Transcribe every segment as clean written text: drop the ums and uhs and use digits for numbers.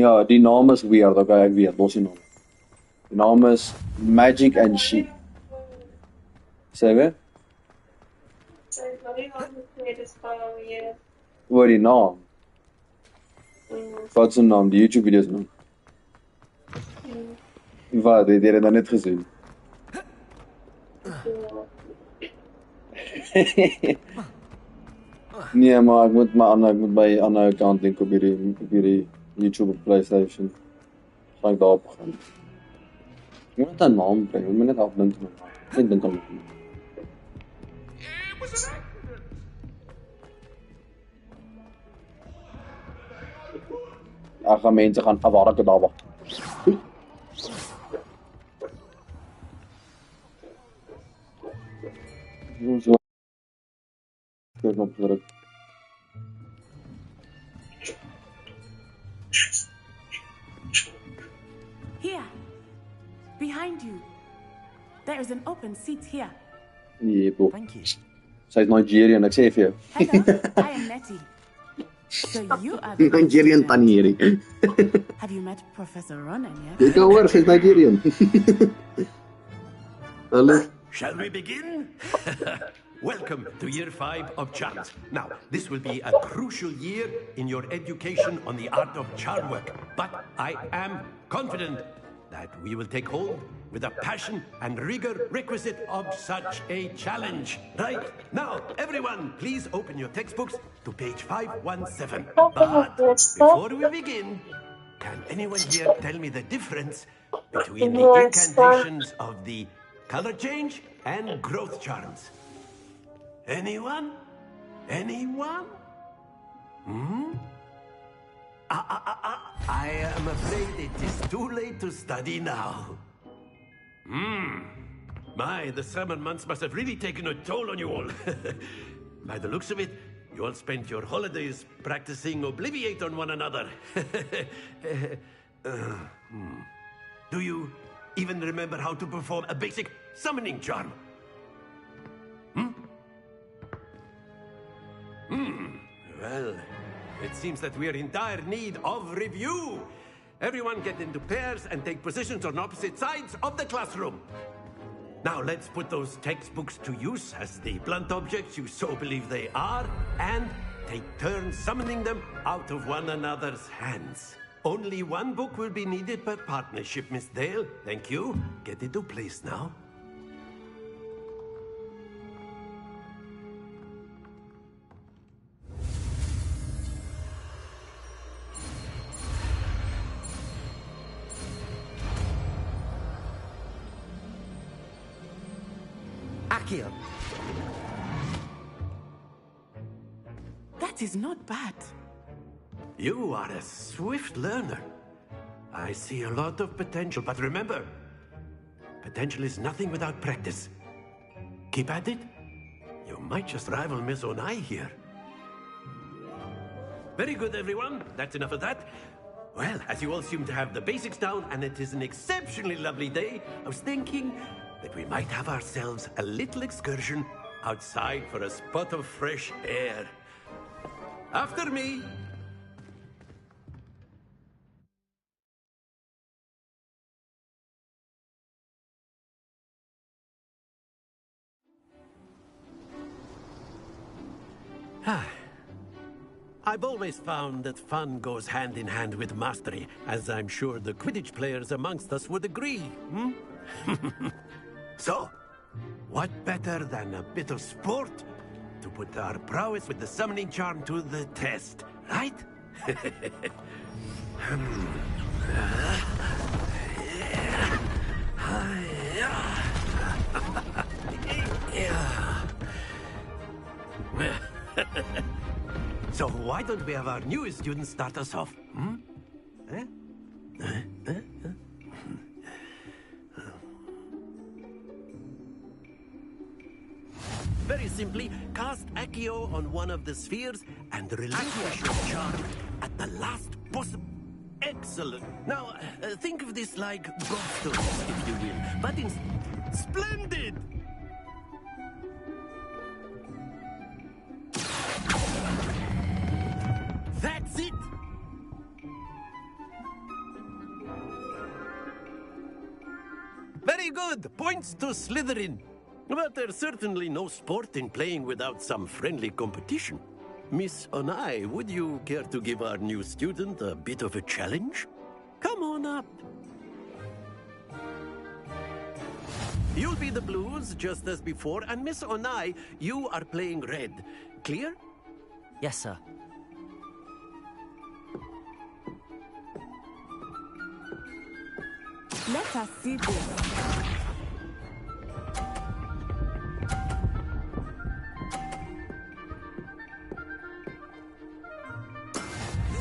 Ja, die naam is weird, okay, ek weet, los die naam. Die naam is Magic and Shii. Sê weer? Oor die naam. Wat is die naam? Die YouTube video's naam. Wat, het jy dit nou net gesien? Nee, maar ek moet by ander account link op hierdie YouTube op PlayStation. Gaan ek daarop gaan. Ek moet net 'n naam bring, ek moet net afdink met my. Ek dink aan dit. Ag, mense gaan afwaarke daar wag. So. Ek nog druk. Here, behind you. There is an open seat here. Nee, bo. Thank you. Sy's Nigerian, ek sê vir jou. Hello, I am Nettie. So you are the Nigerian tannie hierdie. Have you met Professor Ronan yet? Jy kan hoor, sy's Nigerian. Hallo. Shall we begin? Welcome to year 5 of charms. Now, this will be a crucial year in your education on the art of charm work. But I am confident that we will take hold with the passion and rigor requisite of such a challenge. Right? Now, everyone, please open your textbooks to page 517. But before we begin, can anyone here tell me the difference between the incantations of the color change and growth charms? Anyone? Anyone? I am afraid it is too late to study now. My, the summer months must have really taken a toll on you all. By the looks of it, you all spent your holidays practicing Obliviate on one another. Do you even remember how to perform a basic summoning charm? Well, it seems that we are in dire need of review. Everyone get into pairs and take positions on opposite sides of the classroom. Now let's put those textbooks to use as the blunt objects you so believe they are, and take turns summoning them out of one another's hands. Only one book will be needed per partnership, Miss Dale. Thank you. Get into place now. Akio. That is not bad. You are a swift learner. I see a lot of potential, but remember, potential is nothing without practice. Keep at it. You might just rival Miss Onai here. Very good, everyone. That's enough of that. Well, as you all seem to have the basics down, and it is an exceptionally lovely day, I was thinking that we might have ourselves a little excursion outside for a spot of fresh air. After me. I've always found that fun goes hand in hand with mastery, as I'm sure the Quidditch players amongst us would agree. So, what better than a bit of sport to put our prowess with the summoning charm to the test, right? So why don't we have our newest student start us off? Very simply, cast Accio on one of the spheres and relinquish your charm at the last possible... Excellent. Now, think of this like gobstones, if you will. But in... Splendid! That's it! good. Points to Slytherin. But there's certainly no sport in playing without some friendly competition. Miss Onai, would you care to give our new student a bit of a challenge? Come on up. You'll be the blues, just as before, and Miss Onai, you are playing red. Clear? Yes, sir. Let us see this.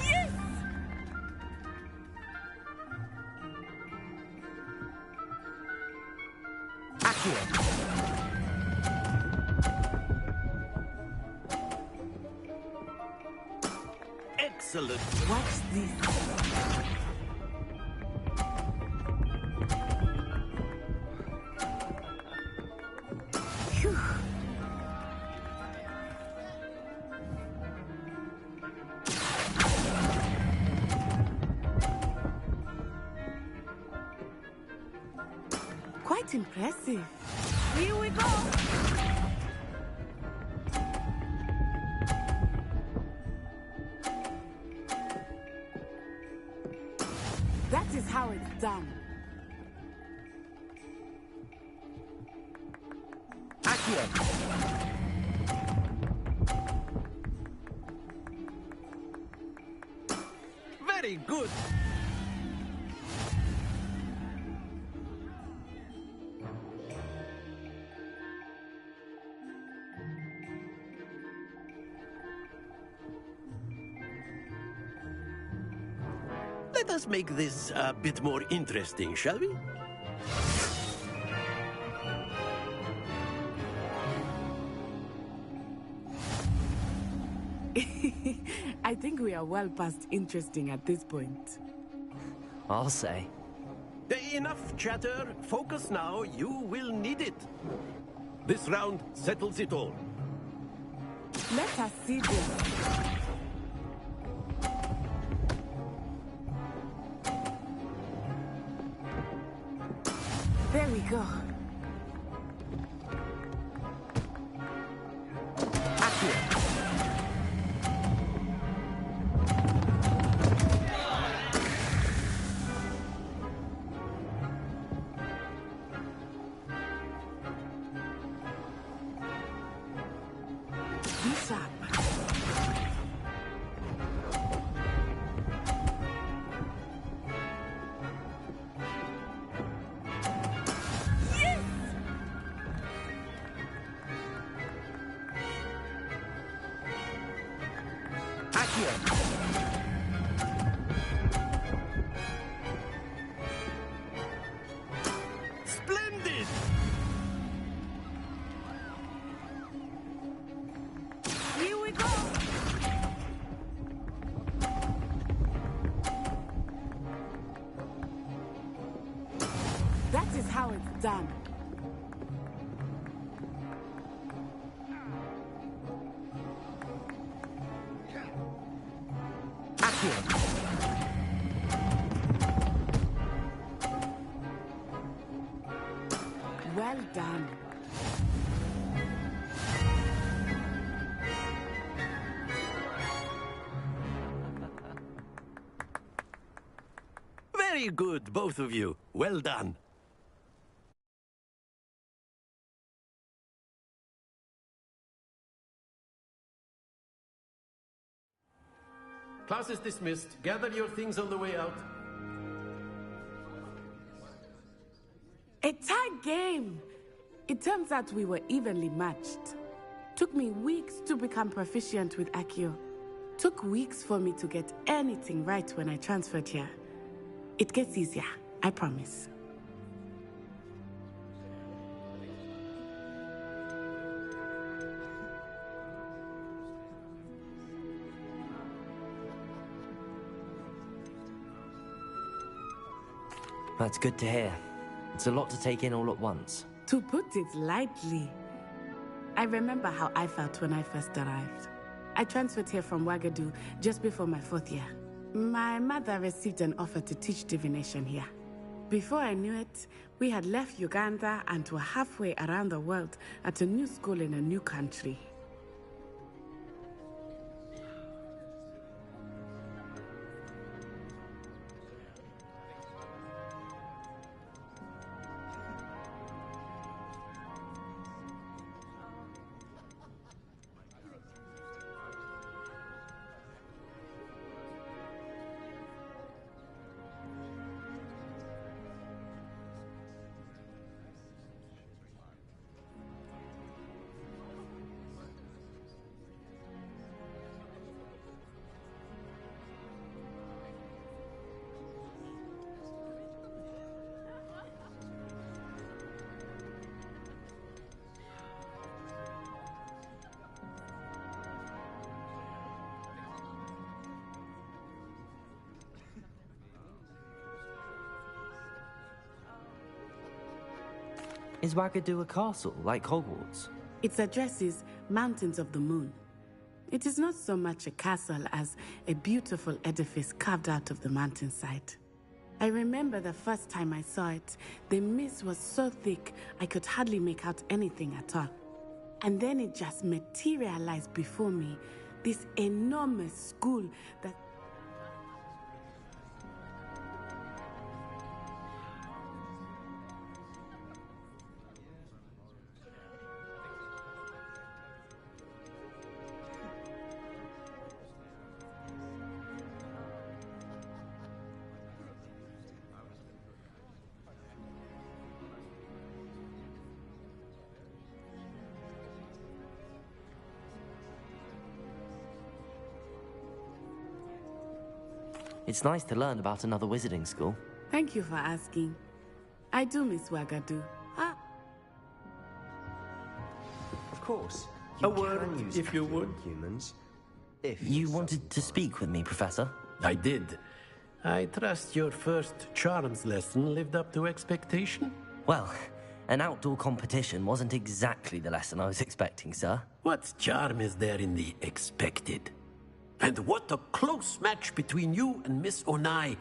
Yes! Accurate. Excellent. Watch this. Phew. Quite impressive. Here we go. That is how it's done. Accurate. Very good. Let us make this a bit more interesting, shall we? I think we are well past interesting at this point. I'll say. Enough chatter. Focus now. You will need it. This round settles it all. Let us see this. There we go. Accurate. Be sharp. Yes! Accurate. Splendid! Here we go. That is how it's done. Accurate. Well done. Very good, both of you. Well done. Class is dismissed. Gather your things on the way out. A tight game. It turns out we were evenly matched. Took me weeks to become proficient with Accio. Took weeks for me to get anything right when I transferred here. It gets easier, I promise. That's good to hear. It's a lot to take in all at once. To put it lightly, I remember how I felt when I first arrived. I transferred here from Wagadu just before my 4th year. My mother received an offer to teach divination here. Before I knew it, we had left Uganda and were halfway around the world at a new school in a new country. Is Wagadu a castle, like Hogwarts? Its address is Mountains of the Moon. It is not so much a castle as a beautiful edifice carved out of the mountainside. I remember the first time I saw it, the mist was so thick I could hardly make out anything at all. And then it just materialized before me, this enormous school that... It's nice to learn about another wizarding school. Thank you for asking. I do miss Wagadu. Of course. A word, if you would. Humans. If You wanted to speak with me, Professor? I did. I trust your first charms lesson lived up to expectation? Well, an outdoor competition wasn't exactly the lesson I was expecting, sir. What charm is there in the expected? And what a close match between you and Miss Onai.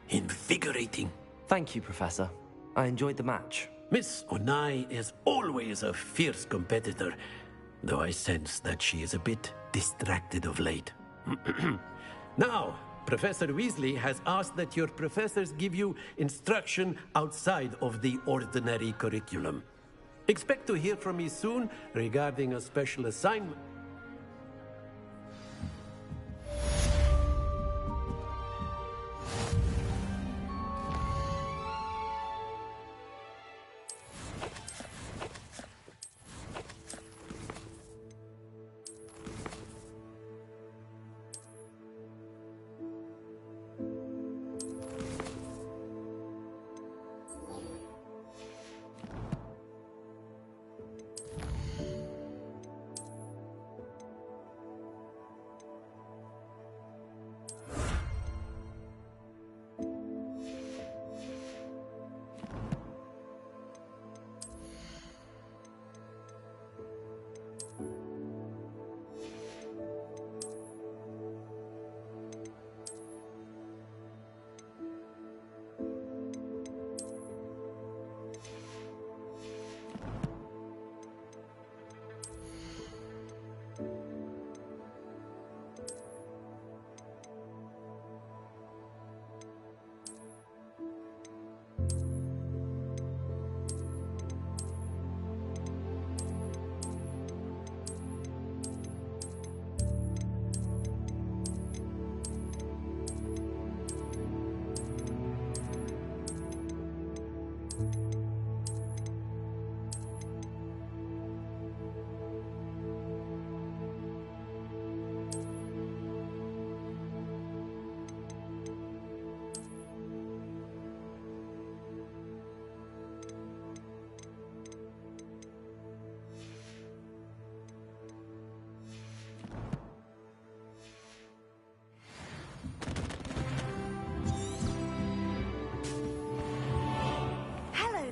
Invigorating. Thank you, Professor. I enjoyed the match. Miss Onai is always a fierce competitor, though I sense that she is a bit distracted of late. Now, Professor Weasley has asked that your professors give you instruction outside of the ordinary curriculum. Expect to hear from me soon regarding a special assignment.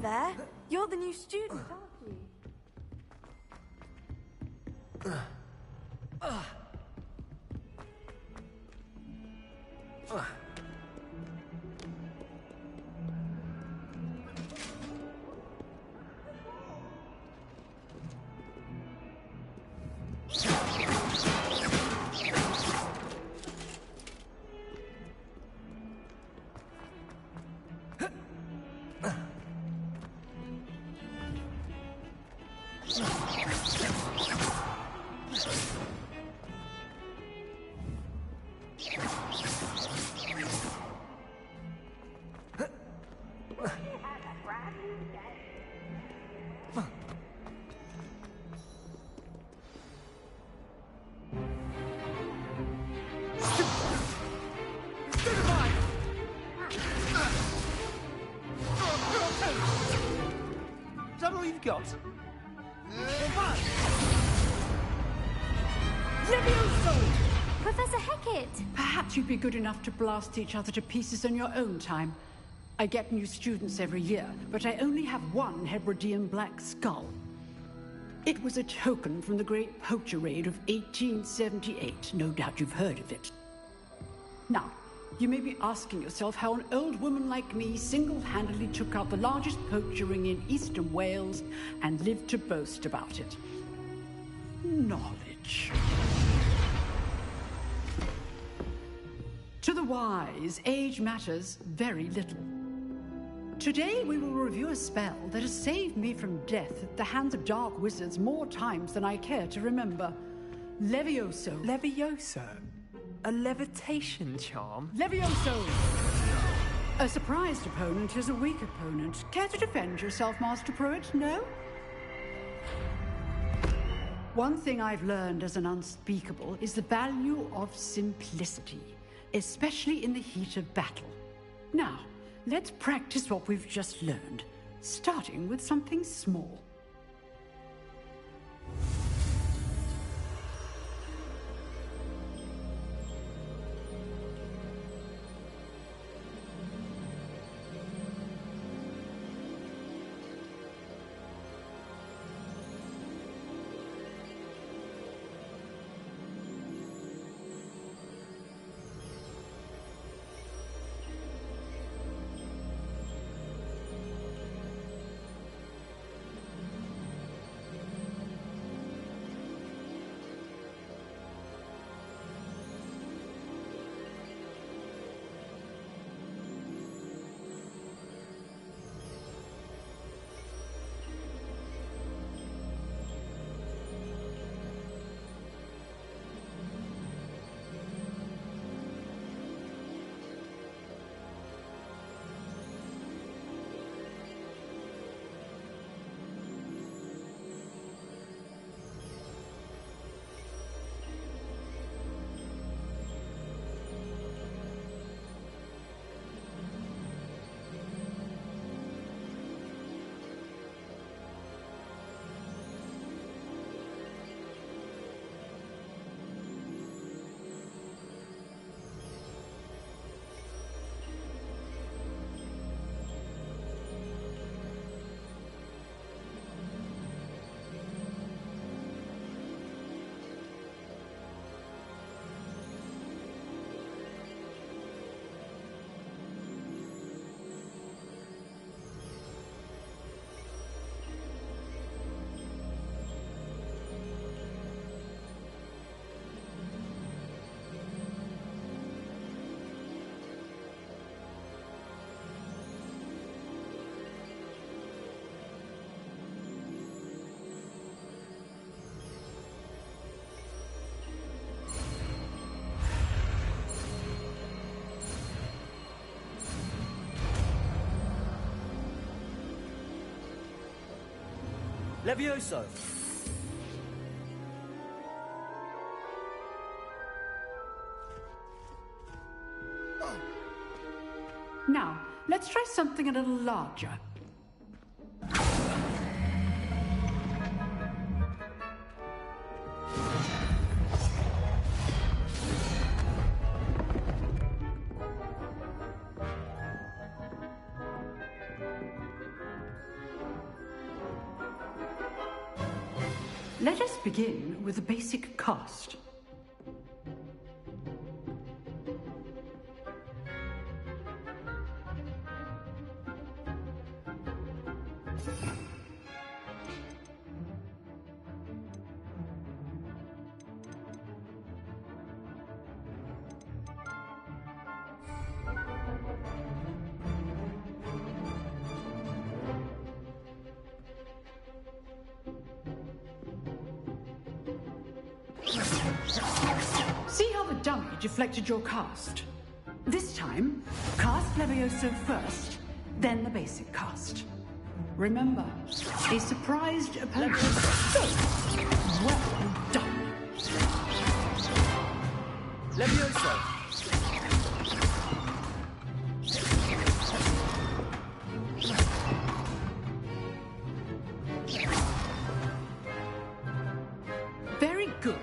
There, you're the new student, aren't you? Is that all you've got? Levioso! Professor Hecat! Perhaps you'd be good enough to blast each other to pieces in your own time. I get new students every year, but I only have one Hebridean black skull. It was a token from the Great Poacher Raid of 1878. No doubt you've heard of it. Now, you may be asking yourself how an old woman like me single-handedly took out the largest poacher ring in eastern Wales and lived to boast about it. Knowledge. To the wise, age matters very little. Today we will review a spell that has saved me from death at the hands of dark wizards more times than I care to remember. Levioso. Levioso? A levitation charm? Levioso! A surprised opponent is a weak opponent. Care to defend yourself, Master Pruitt? No? One thing I've learned as an unspeakable is the value of simplicity, especially in the heat of battle. Now, let's practice what we've just learned, starting with something small. Levioso! Now, let's try something a little larger. Let us begin with the basic cast. See how the dummy deflected your cast? This time, cast Levioso first, then the basic cast. Remember, a surprised opponent. So, well done. Levioso! Very good,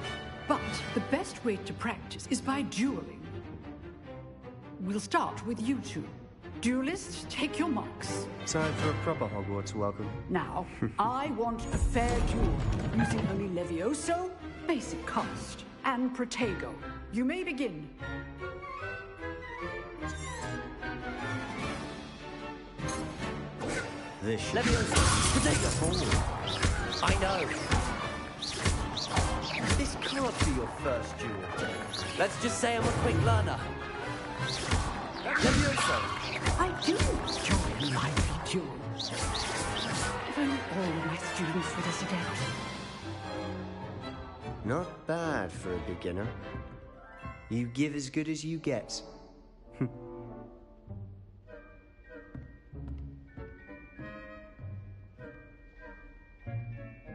but the best way to practice is by dueling. We'll start with you two. Duelists, take your marks. Time for a proper Hogwarts welcome. Now, I want a fair duel, using only Levioso, basic cast, and Protego. You may begin. This should Levioso, Protego. I know. This can't be your first duel. Let's just say I'm a quick learner. Levioso! I do enjoy a lively duel. If only all my students were this adept. Not bad for a beginner. You give as good as you get.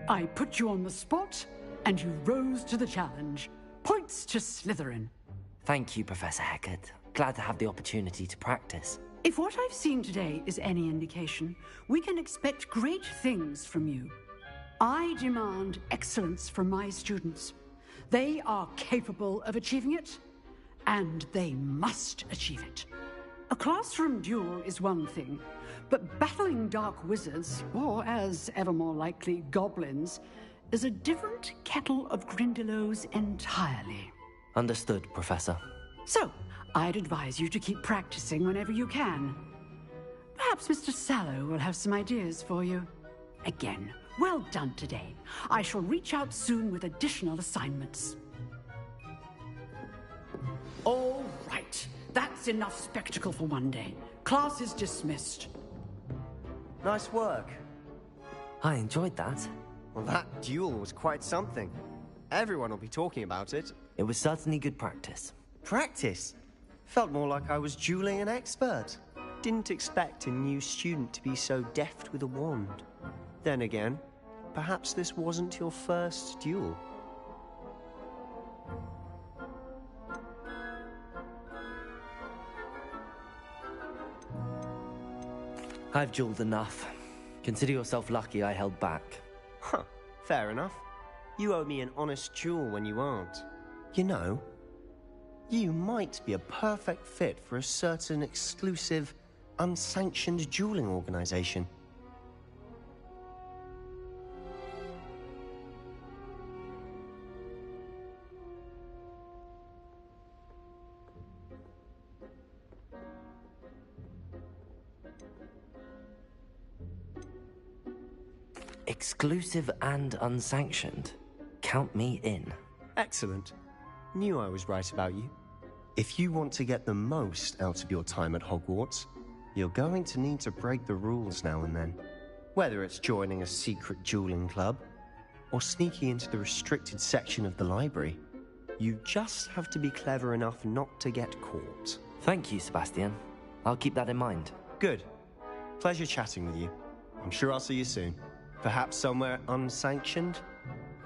I put you on the spot, and you rose to the challenge. Points to Slytherin. Thank you, Professor Hecat. Glad to have the opportunity to practice. If what I've seen today is any indication, we can expect great things from you. I demand excellence from my students. They are capable of achieving it, and they must achieve it. A classroom duel is one thing, but battling dark wizards, or as ever more likely, goblins, is a different kettle of Grindylows entirely. Understood, Professor. So, I'd advise you to keep practicing whenever you can. Perhaps Mr. Sallow will have some ideas for you. Again, well done today. I shall reach out soon with additional assignments. All right. That's enough spectacle for one day. Class is dismissed. Nice work. I enjoyed that. Well, that duel was quite something. Everyone will be talking about it. It was certainly good practice. Practice? Felt more like I was dueling an expert. Didn't expect a new student to be so deft with a wand. Then again, perhaps this wasn't your first duel. I've dueled enough. Consider yourself lucky I held back. Huh, fair enough. You owe me an honest duel when you aren't. You know, you might be a perfect fit for a certain exclusive, unsanctioned dueling organization. Exclusive and unsanctioned. Count me in. Excellent. Knew I was right about you. If you want to get the most out of your time at Hogwarts, you're going to need to break the rules now and then. Whether it's joining a secret dueling club, or sneaking into the restricted section of the library, you just have to be clever enough not to get caught. Thank you, Sebastian. I'll keep that in mind. Good. Pleasure chatting with you. I'm sure I'll see you soon. Perhaps somewhere unsanctioned?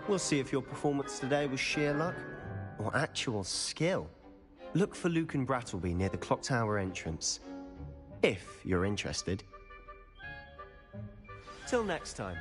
We'll see if your performance today was sheer luck or actual skill. Look for Luke and Brattleby near the clock tower entrance, if you're interested. Till next time.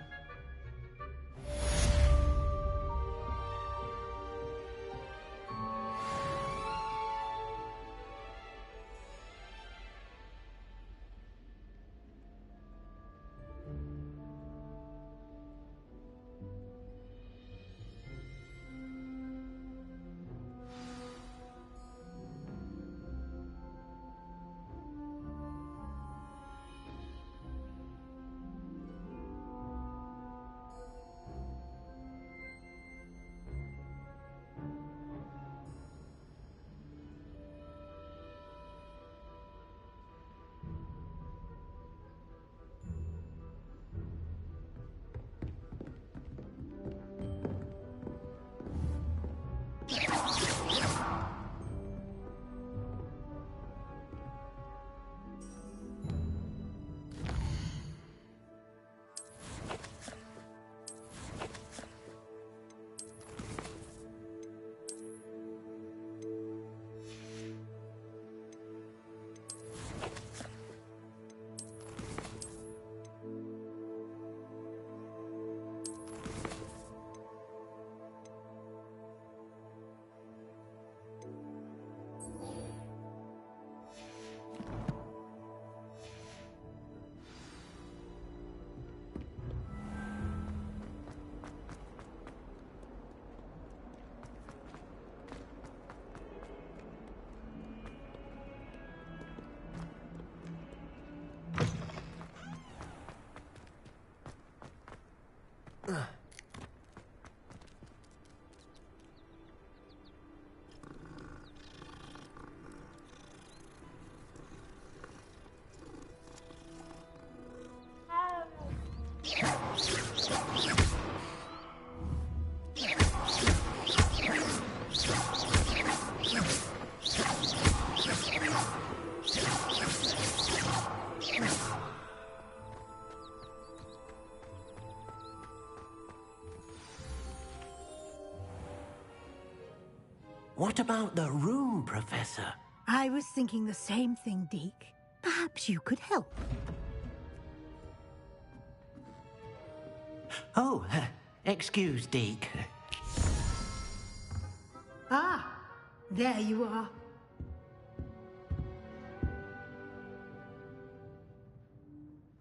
What about the room, Professor? I was thinking the same thing, Deke. Perhaps you could help. Oh, excuse, Deke. Ah, there you are.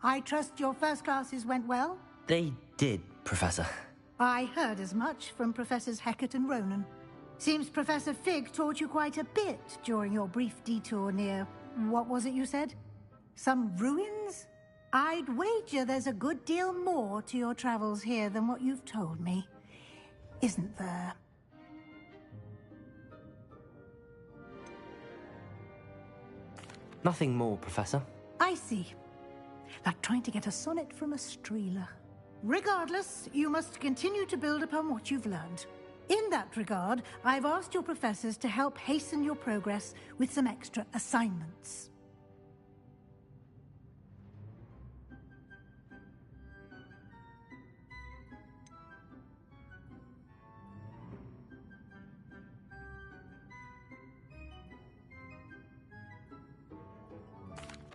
I trust your first classes went well? They did, Professor. I heard as much from Professors Hecat and Ronan. Seems Professor Fig taught you quite a bit during your brief detour near... what was it you said? Some ruins? I'd wager there's a good deal more to your travels here than what you've told me. Isn't there? Nothing more, Professor. I see. Like trying to get a sonnet from a streeler. Regardless, you must continue to build upon what you've learned. In that regard, I've asked your professors to help hasten your progress with some extra assignments.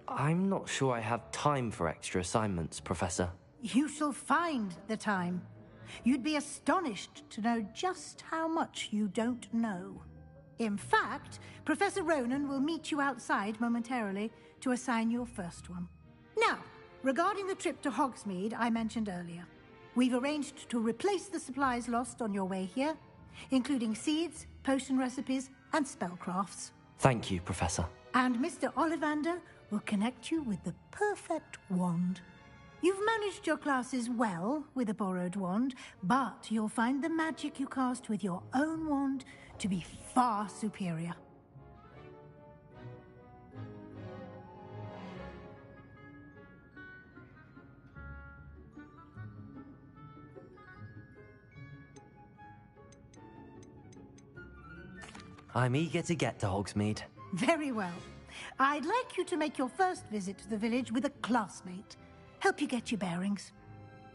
I'm not sure I have time for extra assignments, Professor. You shall find the time. You'd be astonished to know just how much you don't know. In fact, Professor Ronan will meet you outside momentarily to assign your first one. Now, regarding the trip to Hogsmeade I mentioned earlier, we've arranged to replace the supplies lost on your way here, including seeds, potion recipes, and spellcrafts. Thank you, Professor. And Mr. Ollivander will connect you with the perfect wand. You've managed your classes well with a borrowed wand, but you'll find the magic you cast with your own wand to be far superior. I'm eager to get to Hogsmeade. Very well. I'd like you to make your first visit to the village with a classmate. Help you get your bearings.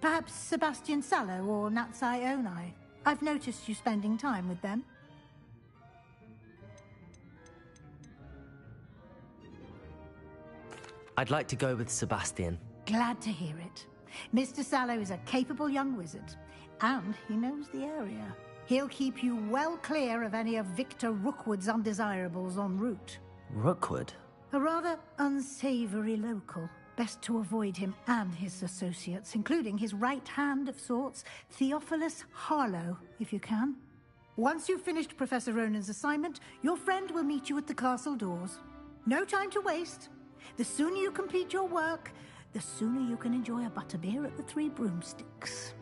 Perhaps Sebastian Sallow or Natsai Onai. I've noticed you spending time with them. I'd like to go with Sebastian. Glad to hear it. Mr. Sallow is a capable young wizard, and he knows the area. He'll keep you well clear of any of Victor Rookwood's undesirables en route. Rookwood? A rather unsavory local. Best to avoid him and his associates, including his right hand of sorts, Theophilus Harlow, if you can. Once you've finished Professor Ronan's assignment, your friend will meet you at the castle doors. No time to waste. The sooner you complete your work, the sooner you can enjoy a butterbeer at the Three Broomsticks.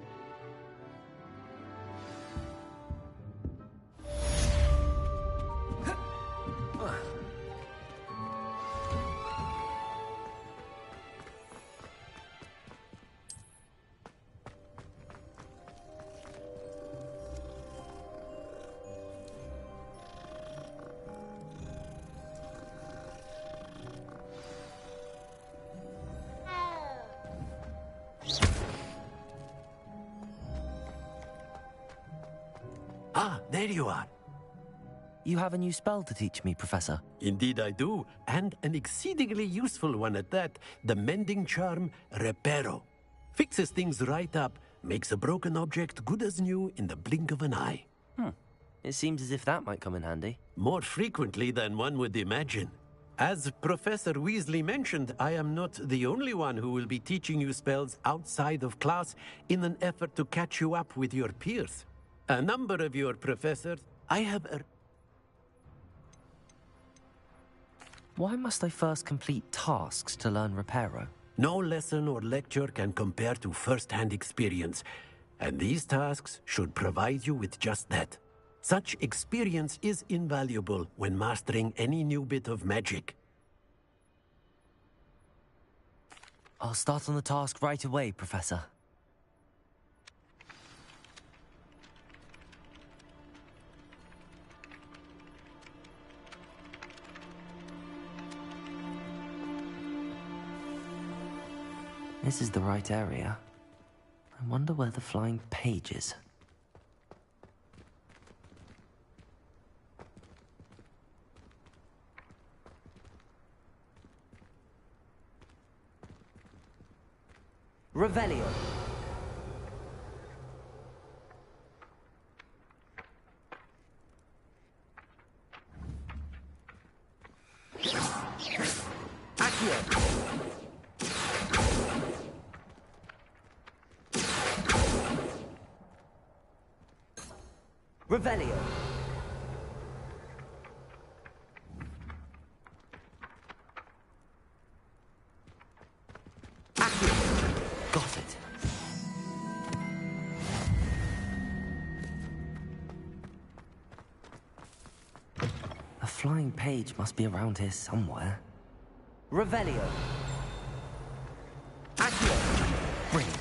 Ah, there you are. You have a new spell to teach me, Professor. Indeed I do, and an exceedingly useful one at that. The mending charm, Reparo. Fixes things right up, makes a broken object good as new in the blink of an eye. It seems as if that might come in handy. More frequently than one would imagine. As Professor Weasley mentioned, I am not the only one who will be teaching you spells outside of class in an effort to catch you up with your peers. A number of your professors, I have... Why must I first complete tasks to learn Reparo? No lesson or lecture can compare to first-hand experience, and these tasks should provide you with just that. Such experience is invaluable when mastering any new bit of magic. I'll start on the task right away, Professor. This is the right area. I wonder where the flying page is. Revelio. Accio. Revelio. Accio. Got it. A flying page must be around here somewhere. Revelio. Accio. Brilliant.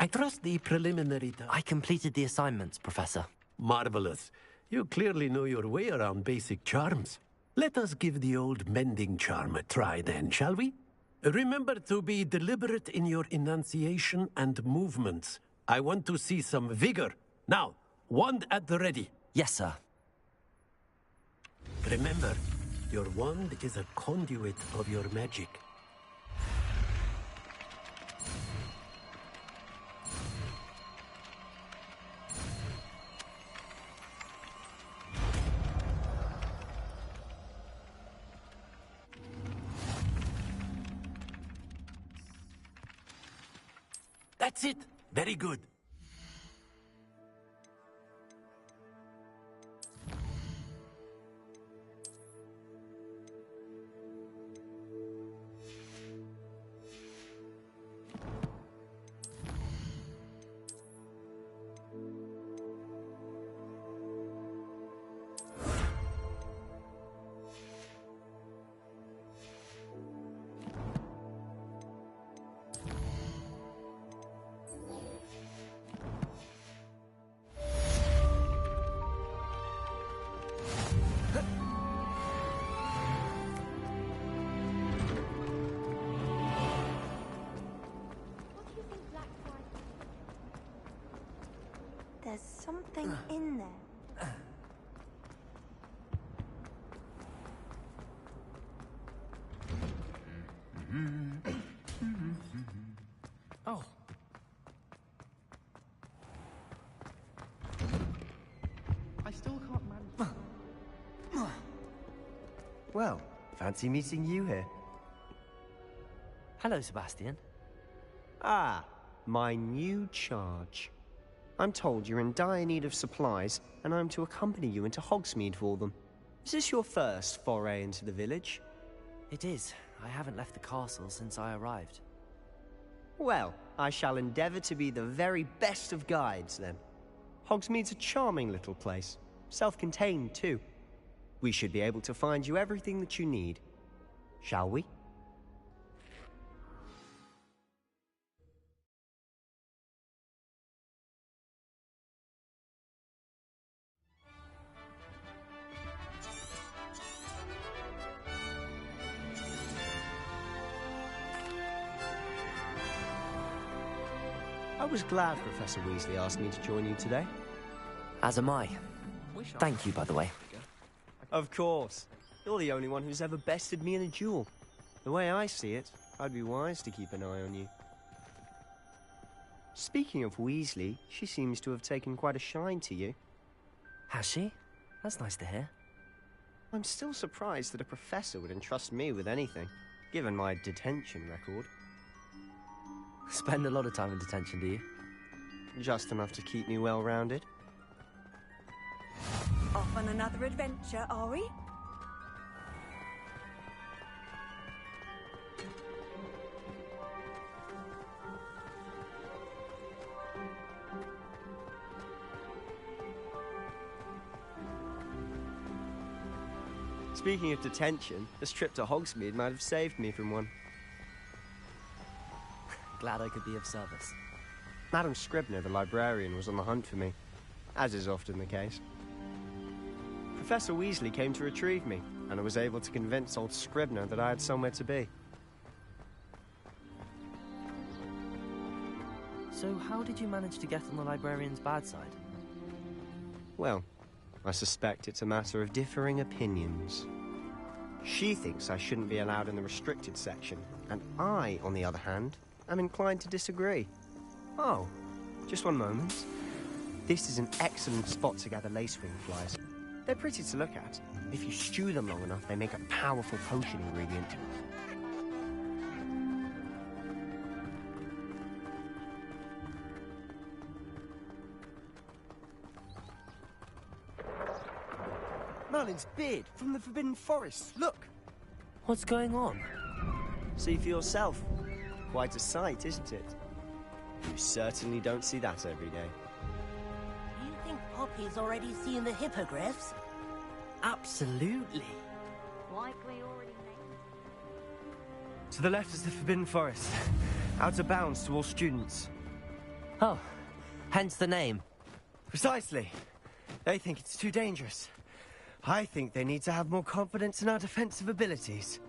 I trust the preliminary I completed the assignments, Professor. Marvelous. You clearly know your way around basic charms. Let us give the old mending charm a try then, shall we? Remember to be deliberate in your enunciation and movements. I want to see some vigor. Now, wand at the ready. Yes, sir. Remember, your wand is a conduit of your magic. That's it. Very good. There's something in there. Oh. I still can't manage. Well, fancy meeting you here. Hello, Sebastian. Ah, my new charge. I'm told you're in dire need of supplies, and I'm to accompany you into Hogsmeade for them. Is this your first foray into the village? It is. I haven't left the castle since I arrived. Well, I shall endeavour to be the very best of guides, then. Hogsmeade's a charming little place. Self-contained, too. We should be able to find you everything that you need. Shall we? I was glad Professor Weasley asked me to join you today. As am I. Thank you, by the way. Of course. You're the only one who's ever bested me in a duel. The way I see it, I'd be wise to keep an eye on you. Speaking of Weasley, she seems to have taken quite a shine to you. Has she? That's nice to hear. I'm still surprised that a professor would entrust me with anything, given my detention record. Spend a lot of time in detention, do you? Just enough to keep me well-rounded. Off on another adventure, are we? Speaking of detention, this trip to Hogsmeade might have saved me from one. Glad I could be of service. Madam Scribner, the librarian, was on the hunt for me, as is often the case. Professor Weasley came to retrieve me, and I was able to convince old Scribner that I had somewhere to be. So how did you manage to get on the librarian's bad side? Well, I suspect it's a matter of differing opinions. She thinks I shouldn't be allowed in the restricted section, and I, on the other hand, am inclined to disagree. Oh, just one moment. This is an excellent spot to gather lacewing flies. They're pretty to look at. If you stew them long enough, they make a powerful potion ingredient. Merlin's beard from the Forbidden Forest. Look! What's going on? See for yourself. Quite a sight, isn't it? You certainly don't see that every day. You think Poppy's already seen the hippogriffs? Absolutely. Like we already named. To the left is the Forbidden Forest. Out of bounds to all students. Oh, hence the name. Precisely. They think it's too dangerous. I think they need to have more confidence in our defensive abilities.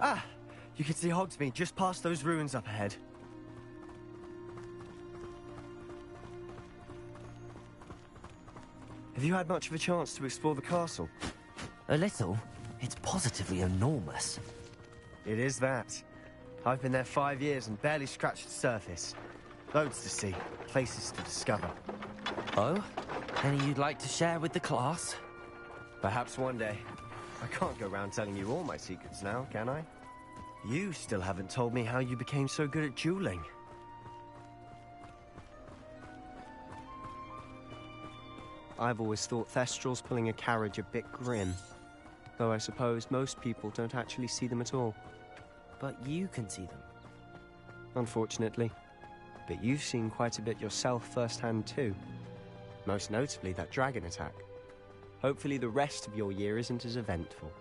Ah, you can see Hogsmeade just past those ruins up ahead. Have you had much of a chance to explore the castle? A little. It's positively enormous. It is that. I've been there 5 years and barely scratched the surface. Loads to see, places to discover. Oh? Any you'd like to share with the class? Perhaps one day. I can't go around telling you all my secrets now, can I? You still haven't told me how you became so good at dueling. I've always thought Thestrals pulling a carriage a bit grim. Though I suppose most people don't actually see them at all. But you can see them. Unfortunately. But you've seen quite a bit yourself firsthand too. Most notably that dragon attack. Hopefully the rest of your year isn't as eventful.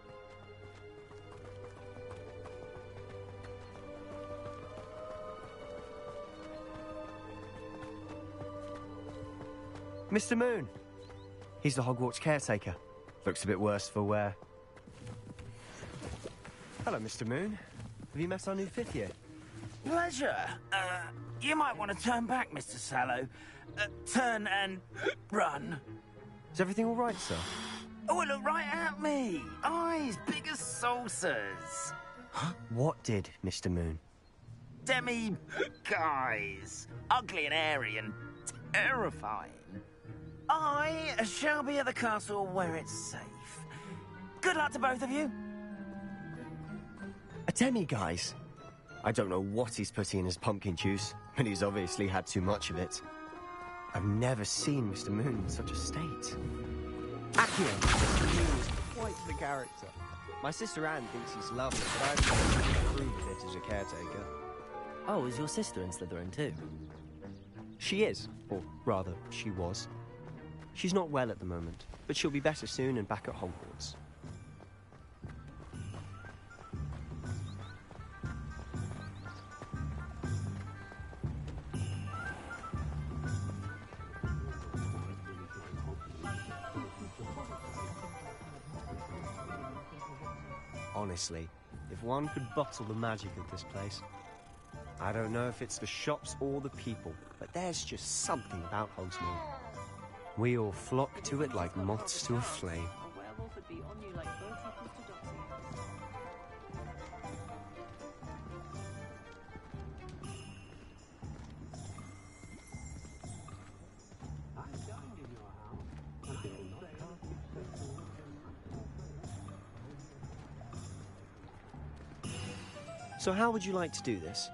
Mr. Moon! He's the Hogwarts caretaker. Looks a bit worse for wear. Hello, Mr. Moon. Have you met our new fifth year? Pleasure. You might want to turn back, Mr. Sallow. Turn and run. Is everything all right, sir? Oh, look right at me. Eyes big as saucers. What did, Mr. Moon? Guys. Ugly and airy and terrifying. I shall be at the castle where it's safe. Good luck to both of you. A demi-guise? I don't know what he's putting in his pumpkin juice, but he's obviously had too much of it. I've never seen Mr. Moon in such a state. Accio! Mr. Moon is quite the character. My sister Anne thinks he's lovely, but I've never approved of it as a caretaker. Oh, is your sister in Slytherin too? She is, or rather, she was. She's not well at the moment, but she'll be better soon and back at Hogwarts. Honestly, if one could bottle the magic of this place. I don't know if it's the shops or the people, but there's just something about Hogsmeade. We all flock to it like moths to a flame. A werewolf would be on you like both apples to Dotsy. So how would you like to do this?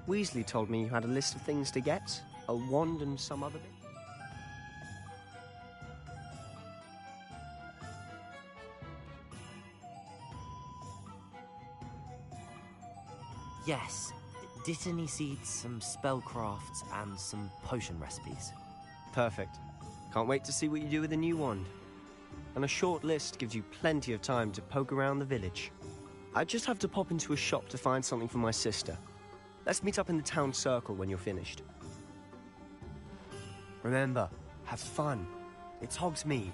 Weasley told me you had a list of things to get, a wand and some other bit. Yes. Dittany seeds, some spellcrafts, and some potion recipes. Perfect. Can't wait to see what you do with the new wand. And a short list gives you plenty of time to poke around the village. I just have to pop into a shop to find something for my sister. Let's meet up in the town circle when you're finished. Remember, have fun. It's Hogsmeade.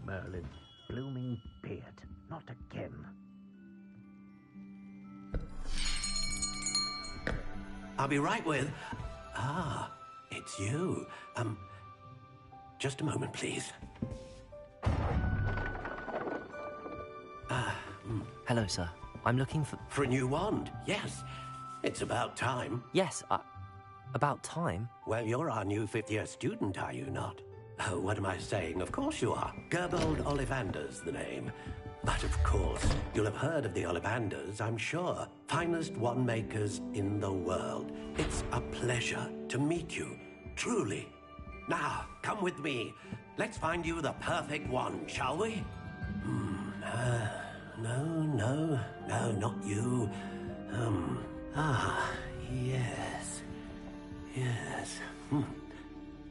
Merlin. Blooming beard. Not again. I'll be right with... Ah, it's you. Just a moment, please. Hello, sir. I'm looking for... For a new wand, yes. It's about time. Yes, about time? Well, you're our new fifth-year student, are you not? Oh, what am I saying? Of course you are. Gerbold Ollivander's the name. But of course, you'll have heard of the Ollivanders, I'm sure. Finest wand makers in the world. It's a pleasure to meet you, truly. Now, come with me. Let's find you the perfect wand, shall we? No, not you. Yes. Yes.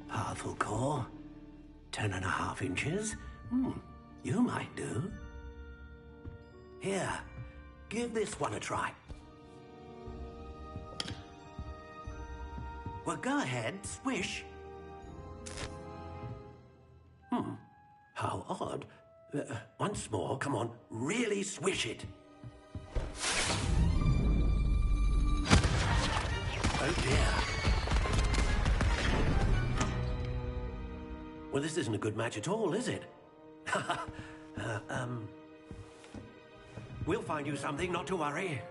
Powerful core. 10.5 inches. You might do. Here, give this one a try. Well, go ahead, swish. How odd. Once more, come on, really swish it. Oh dear. Well, this isn't a good match at all, is it? We'll find you something, not to worry.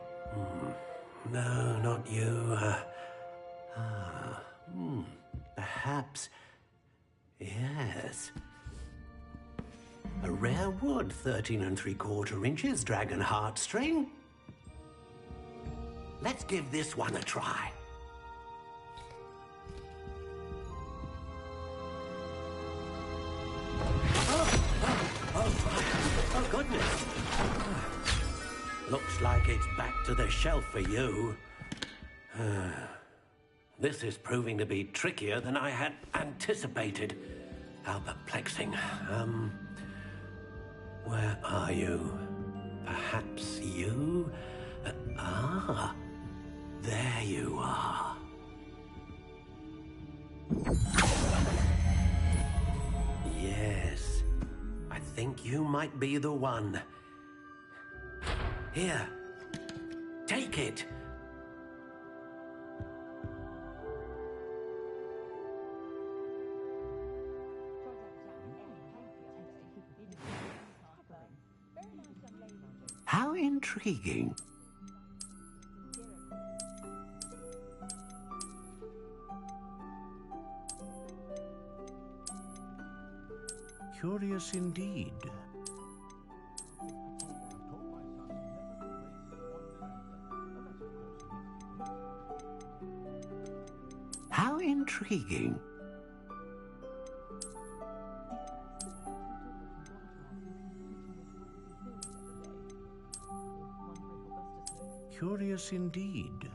No, not you. Perhaps. Yes. A rare wood, 13 3/4 inches, dragon heartstring. Let's give this one a try. Oh, goodness. Looks like it's back to the shelf for you. This is proving to be trickier than I had anticipated. How perplexing. Where are you? Perhaps you? There you are. Yes, I think you might be the one. Here, take it. How intriguing. Curious indeed. How intriguing. Curious indeed.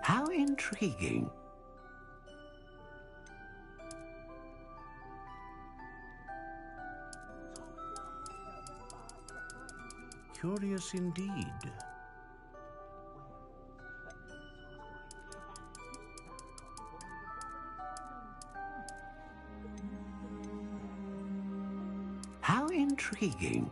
How intriguing. Curious indeed. How intriguing.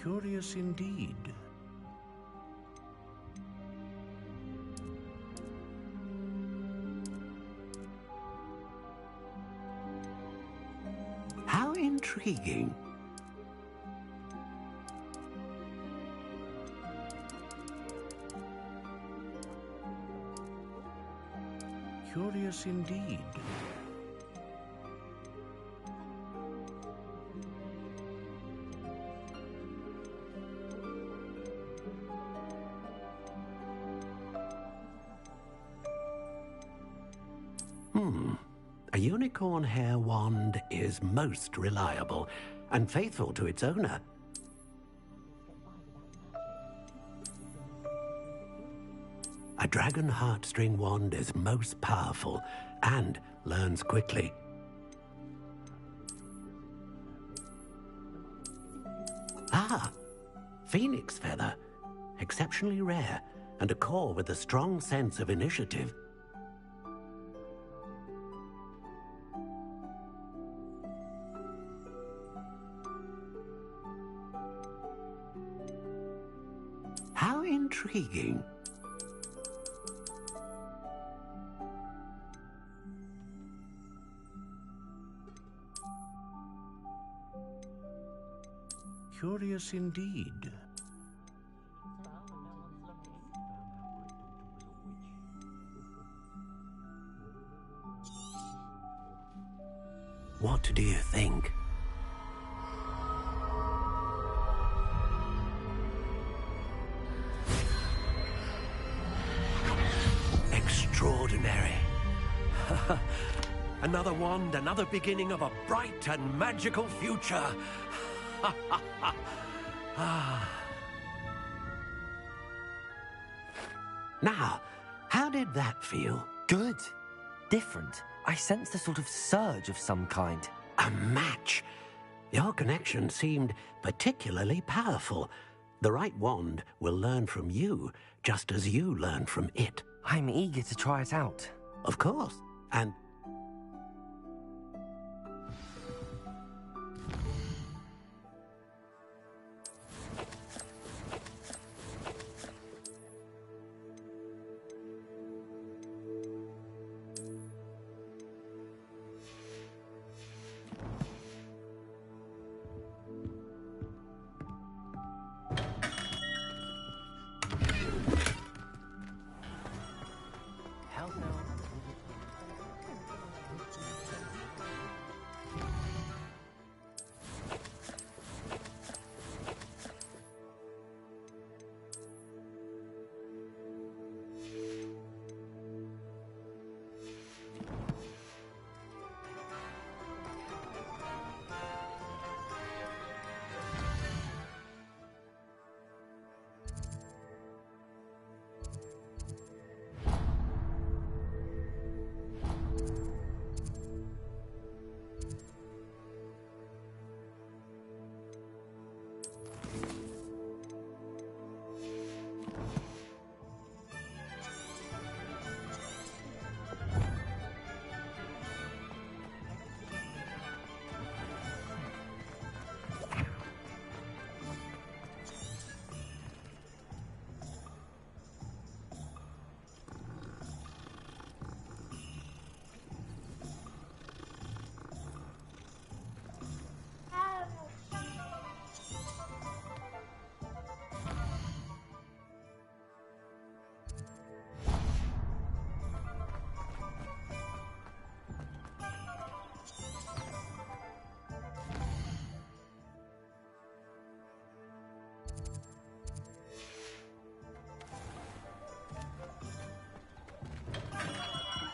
Curious indeed. How intriguing. Curious indeed. A unicorn hair wand is most reliable, and faithful to its owner. A dragon heartstring wand is most powerful and learns quickly. Ah, phoenix feather. Exceptionally rare, and a core with a strong sense of initiative. How intriguing. Curious indeed. What do you think? Extraordinary. Another wand, another beginning of a bright and magical future. Now, how did that feel? Good. Different. I sensed a sort of surge of some kind. A match. Your connection seemed particularly powerful. The right wand will learn from you, just as you learn from it. I'm eager to try it out. Of course. And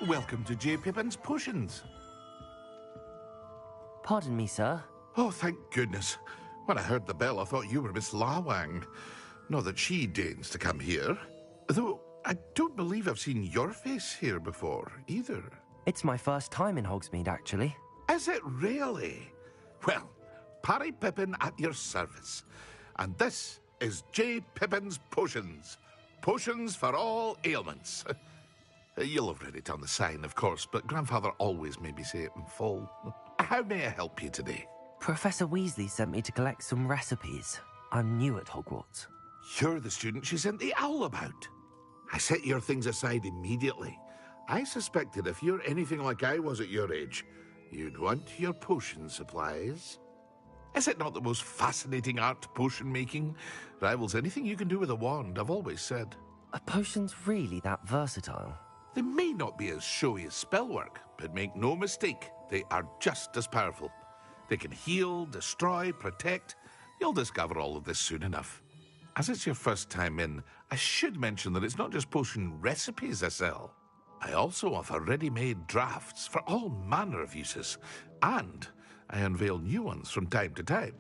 Welcome to J. Pippin's Potions. Pardon me, sir. Oh, thank goodness. When I heard the bell, I thought you were Miss Lawang. Not that she deigns to come here. Though, I don't believe I've seen your face here before, either. It's my first time in Hogsmeade, actually. Is it really? Well, Parry Pippin at your service. And this is J. Pippin's Potions. Potions for all ailments. You'll have read it on the sign, of course, but Grandfather always made me say it in full. How may I help you today? Professor Weasley sent me to collect some recipes. I'm new at Hogwarts. You're the student she sent the owl about. I set your things aside immediately. I suspected if you're anything like I was at your age, you'd want your potion supplies. Is it not the most fascinating art, potion making? Rivals anything you can do with a wand, I've always said. Are potions really that versatile? They may not be as showy as spellwork, but make no mistake, they are just as powerful. They can heal, destroy, protect. You'll discover all of this soon enough. As it's your first time in, I should mention that it's not just potion recipes I sell. I also offer ready-made drafts for all manner of uses. And I unveil new ones from time to time.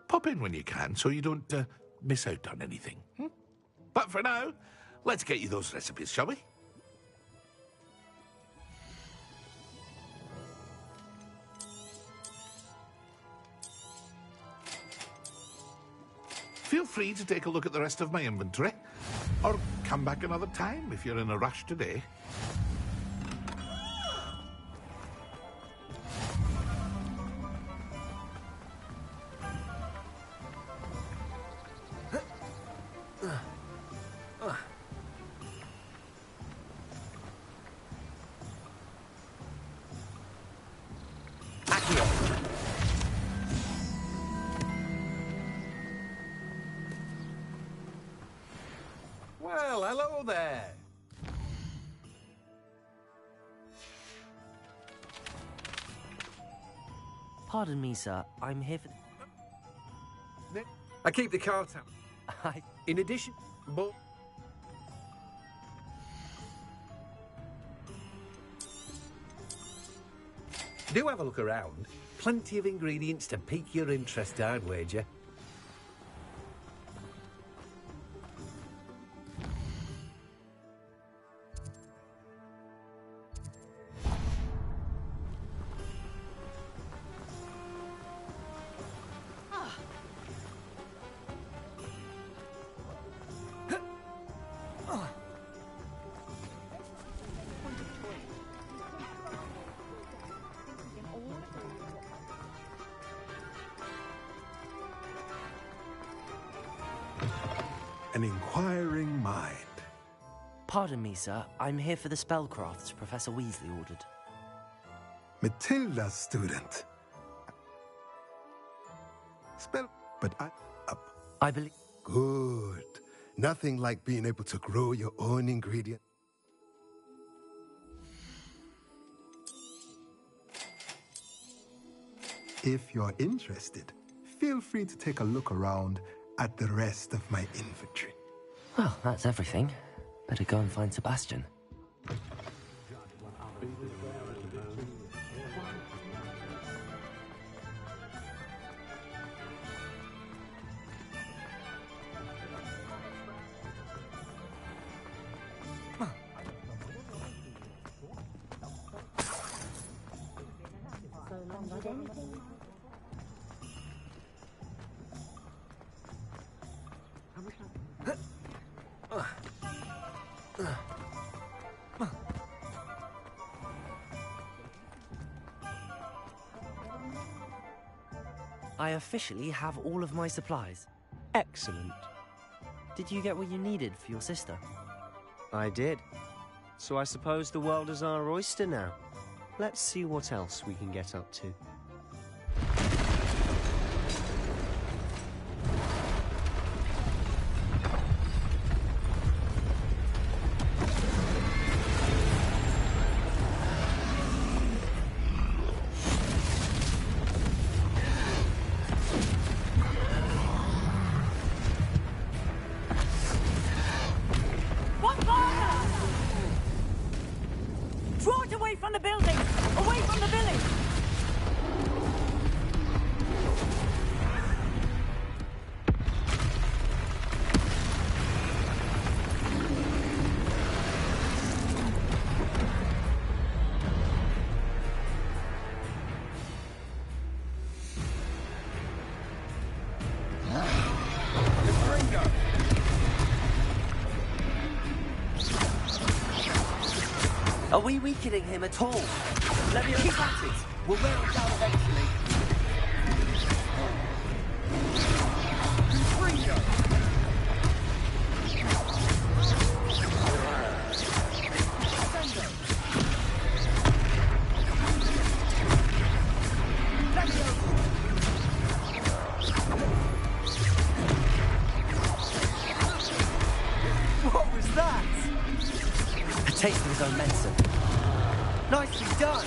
Pop in when you can so you don't miss out on anything. But for now, let's get you those recipes, shall we? Feel free to take a look at the rest of my inventory, or come back another time if you're in a rush today. Well, hello there. Pardon me, sir. I'm here for... I keep the cart out. In addition, but... Do have a look around. Plenty of ingredients to pique your interest, I'd wager. An inquiring mind. Pardon me, sir. I'm here for the spellcrafts Professor Weasley ordered. Matilda's student. Spell, but I believe... Good. Nothing like being able to grow your own ingredient. If you're interested, feel free to take a look around at the rest of my inventory. Well, that's everything. Better go and find Sebastian. I officially have all of my supplies. Excellent. Did you get what you needed for your sister? I did. So I suppose the world is our oyster now. Let's see what else we can get up to. Draw it away from the building! Away from the village! Are we weakening him at all? Let me keep at it. We'll wear him down eventually. What was that? A taste of his own medicine. Nicely done!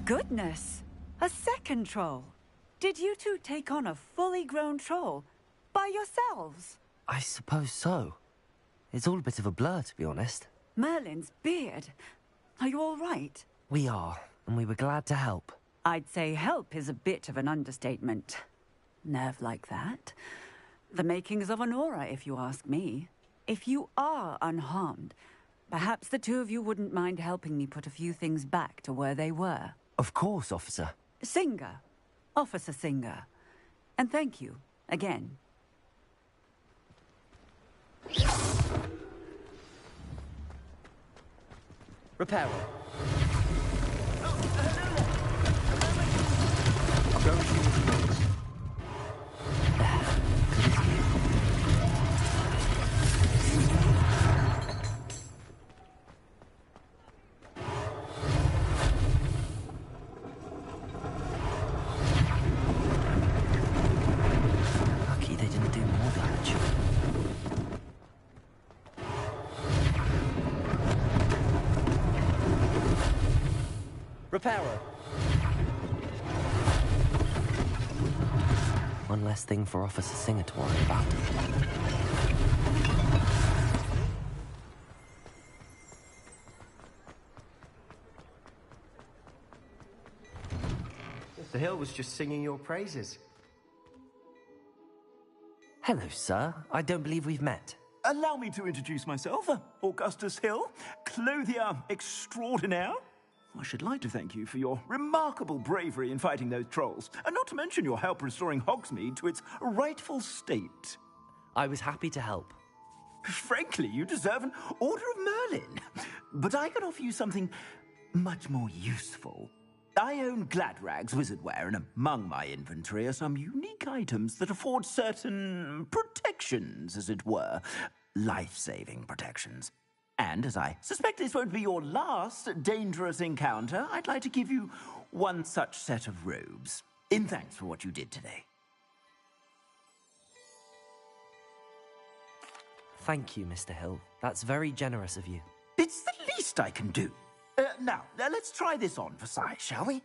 Goodness! A second troll. Did you two take on a fully grown troll by yourselves? I suppose so. It's all a bit of a blur, to be honest. Merlin's beard. Are you all right? We are, and we were glad to help. I'd say help is a bit of an understatement. Nerve like that. The makings of an aura, if you ask me. If you are unharmed, perhaps the two of you wouldn't mind helping me put a few things back to where they were. Of course, officer. Singer. Officer Singer. And thank you, again. Repairer. I'll go and see what it is. Lucky they didn't do more damage. Repairer. One less thing for Officer Singer to worry about. Mr. Hill was just singing your praises. Hello, sir. I don't believe we've met. Allow me to introduce myself, Augustus Hill, clothier extraordinaire. I should like to thank you for your remarkable bravery in fighting those trolls, and not to mention your help restoring Hogsmeade to its rightful state. I was happy to help. Frankly, you deserve an Order of Merlin. But I can offer you something much more useful. I own Gladrag's wizardware, and among my inventory are some unique items that afford certain protections, as it were. Life-saving protections. And as I suspect this won't be your last dangerous encounter, I'd like to give you one such set of robes, in thanks for what you did today. Thank you, Mr. Hill. That's very generous of you. It's the least I can do. Now, let's try this on for size, shall we?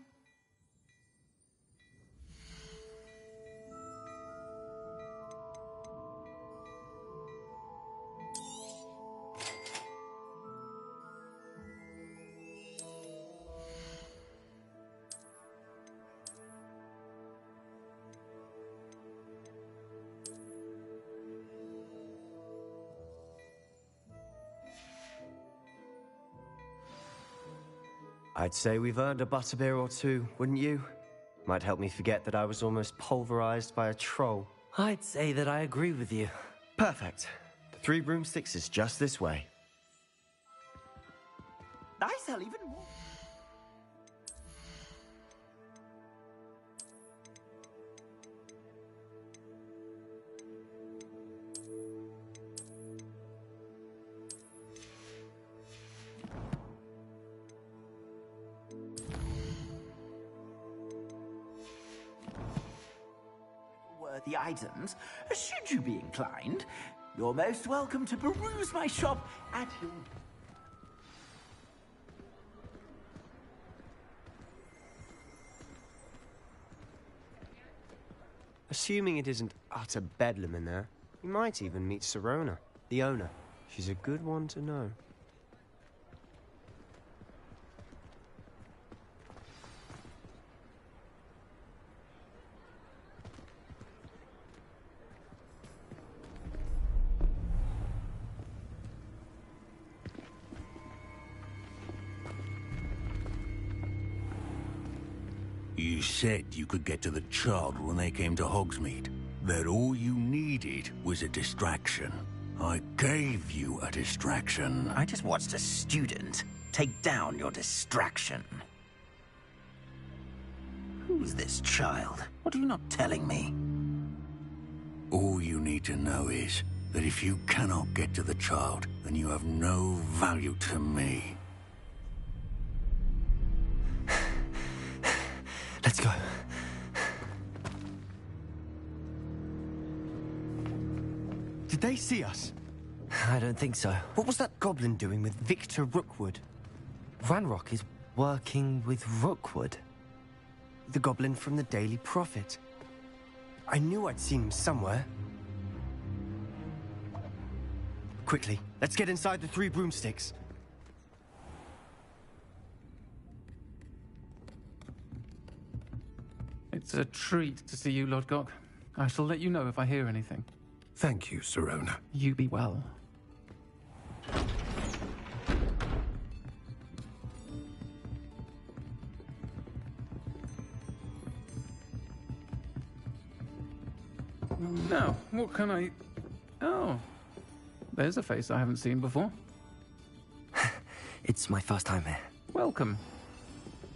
I'd say we've earned a butterbeer or two, wouldn't you? Might help me forget that I was almost pulverized by a troll. I'd say that I agree with you. Perfect. The 3 broomsticks is just this way. I sell even more. The items, should you be inclined, you're most welcome to peruse my shop at your... Assuming it isn't utter bedlam in there, you might even meet Sirona, the owner. She's a good one to know. You said you could get to the child when they came to Hogsmeade. That all you needed was a distraction. I gave you a distraction. I just watched a student take down your distraction. Who's this child? What are you not telling me? All you need to know is that if you cannot get to the child, then you have no value to me. Let's go. Did they see us? I don't think so. What was that goblin doing with Victor Rookwood? Ranrock is working with Rookwood. The goblin from the Daily Prophet. I knew I'd seen him somewhere. Quickly, let's get inside the 3 broomsticks. It's a treat to see you, Lodgok. I shall let you know if I hear anything. Thank you, Sirona. You be well. Now, what can I... Oh, there's a face I haven't seen before. It's my first time here. Welcome.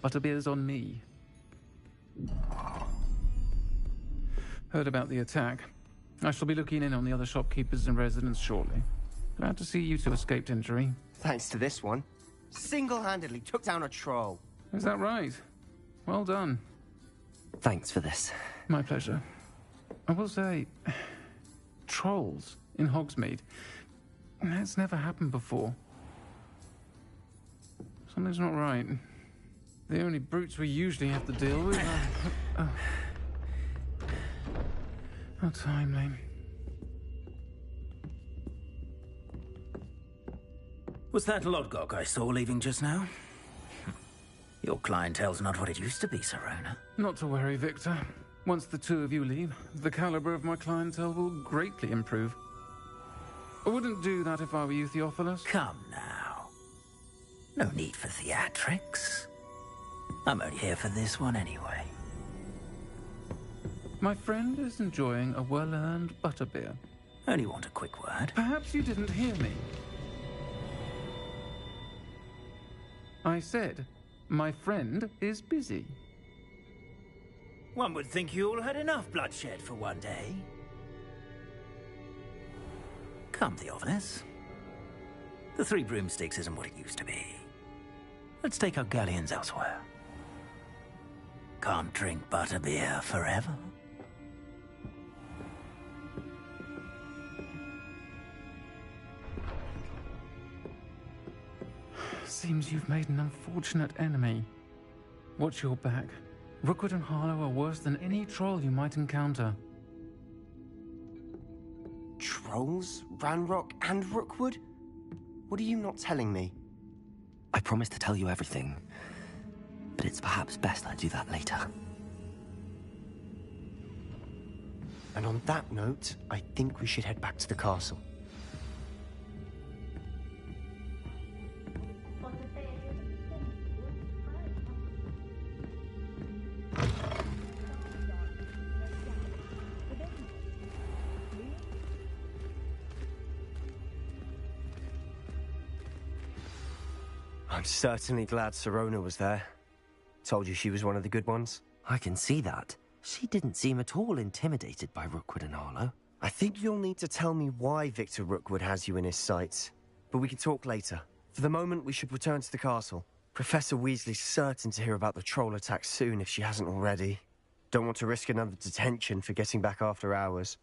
Butterbeer's on me. Heard about the attack. I shall be looking in on the other shopkeepers and residents shortly. Glad to see you two escaped injury. Thanks to this one. Single-handedly took down a troll. Is that right? Well done. Thanks for this. My pleasure. I will say, trolls in Hogsmeade. That's never happened before. Something's not right. The only brutes we usually have to deal with are... How timely. Was that Lodgok I saw leaving just now? Your clientele's not what it used to be, Sirona. Not to worry, Victor. Once the two of you leave, the caliber of my clientele will greatly improve. I wouldn't do that if I were you, Theophilus. Come now. No need for theatrics. I'm only here for this one anyway. My friend is enjoying a well-earned butterbeer. Only want a quick word. Perhaps you didn't hear me. I said, my friend is busy. One would think you all had enough bloodshed for one day. Come, Theophilus. The 3 broomsticks isn't what it used to be. Let's take our galleons elsewhere. Can't drink butterbeer forever. Seems you've made an unfortunate enemy. Watch your back. Rookwood and Harlow are worse than any troll you might encounter. Trolls? Ranrock and Rookwood? What are you not telling me? I promised to tell you everything, but it's perhaps best I do that later. And on that note, I think we should head back to the castle. I'm certainly glad Sirona was there. Told you she was one of the good ones. I can see that. She didn't seem at all intimidated by Rookwood and Harlow. I think you'll need to tell me why Victor Rookwood has you in his sights. But we can talk later. For the moment, we should return to the castle. Professor Weasley's certain to hear about the troll attack soon if she hasn't already. Don't want to risk another detention for getting back after hours.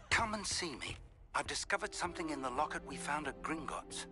Come and see me. I've discovered something in the locket we found at Gringotts.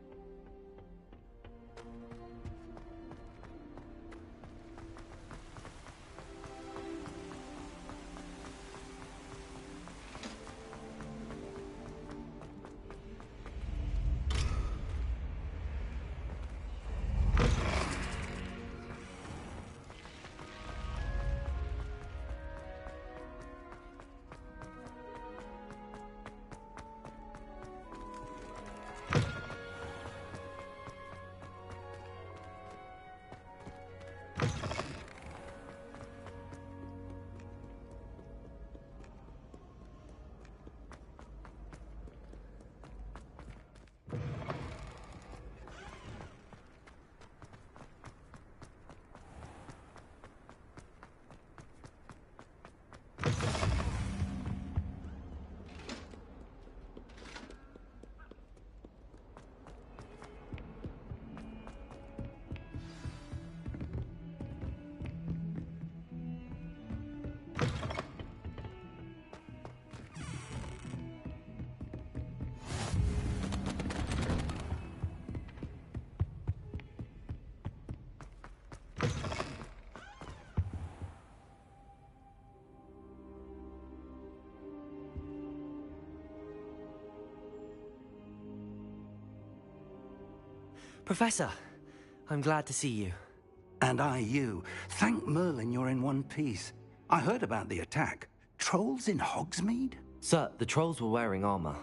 Professor, I'm glad to see you. And I you. Thank Merlin you're in one piece. I heard about the attack. Trolls in Hogsmeade? Sir, the trolls were wearing armor.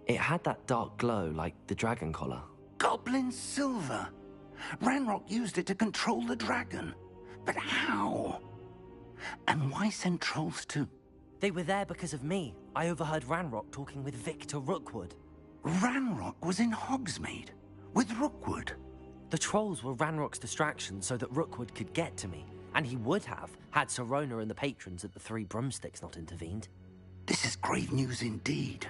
It had that dark glow like the dragon collar. Goblin silver. Ranrock used it to control the dragon. But how? And why send trolls too? They were there because of me. I overheard Ranrock talking with Victor Rookwood. Ranrock was in Hogsmeade? With Rookwood? The trolls were Ranrock's distraction so that Rookwood could get to me. And he would have, had Sirona and the patrons at the Three Broomsticks not intervened. This is grave news indeed.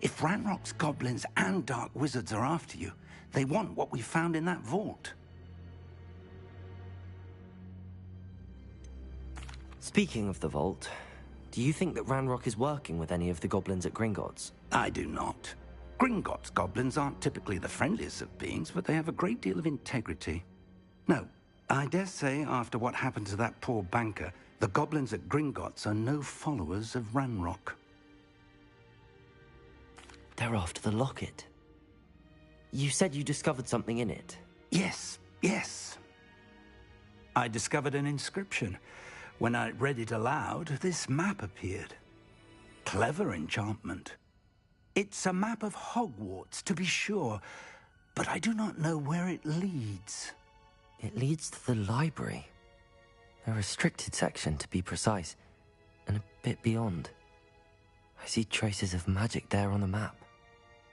If Ranrock's goblins and dark wizards are after you, they want what we found in that vault. Speaking of the vault, do you think that Ranrock is working with any of the goblins at Gringotts? I do not. Gringotts goblins aren't typically the friendliest of beings, but they have a great deal of integrity. No, I dare say after what happened to that poor banker, the goblins at Gringotts are no followers of Ranrock. They're after the locket. You said you discovered something in it. Yes. I discovered an inscription. When I read it aloud, this map appeared. Clever enchantment. It's a map of Hogwarts, to be sure, but I do not know where it leads. It leads to the library. A restricted section, to be precise, and a bit beyond. I see traces of magic there on the map.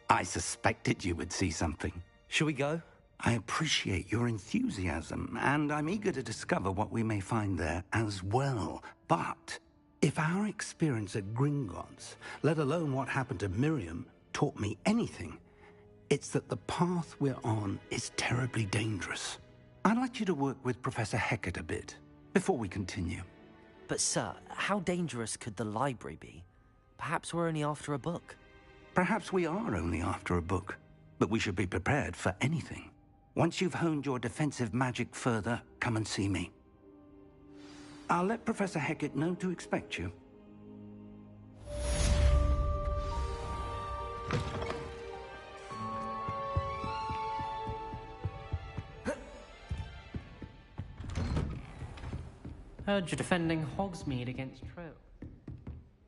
I suspected you would see something. Shall we go? I appreciate your enthusiasm, and I'm eager to discover what we may find there as well. But if our experience at Gringotts, let alone what happened to Miriam, taught me anything, it's that the path we're on is terribly dangerous. I'd like you to work with Professor Hecat a bit before we continue. But sir, how dangerous could the library be? Perhaps we're only after a book. Perhaps we are only after a book, but we should be prepared for anything. Once you've honed your defensive magic further, come and see me. I'll let Professor Hecat know to expect you. Heard you're defending Hogsmeade against trolls.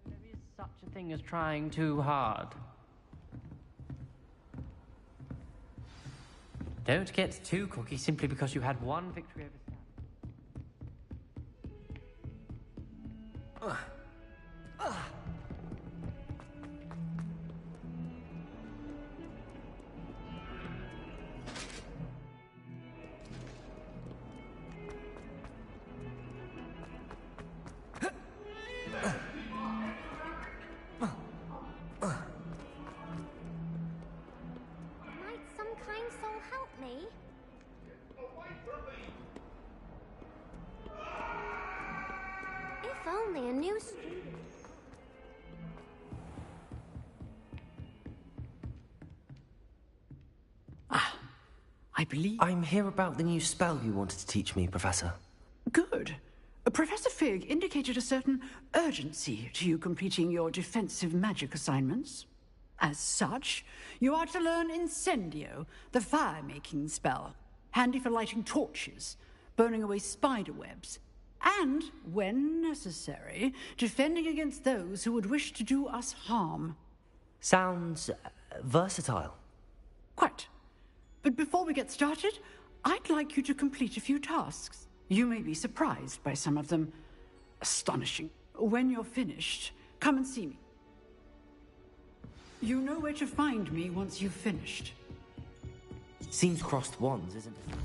There is such a thing as trying too hard. Don't get too cocky simply because you had one victory over Sam. Might some kind soul help me? If only a new student. I believe... I'm here about the new spell you wanted to teach me, Professor. Good. Professor Fig indicated a certain urgency to you completing your defensive magic assignments. As such, you are to learn Incendio, the fire-making spell, handy for lighting torches, burning away spider webs, and, when necessary, defending against those who would wish to do us harm. Sounds versatile. Quite. But before we get started, I'd like you to complete a few tasks. You may be surprised by some of them. Astonishing. When you're finished, come and see me. You know where to find me once you've finished. Seems crossed wands, isn't it?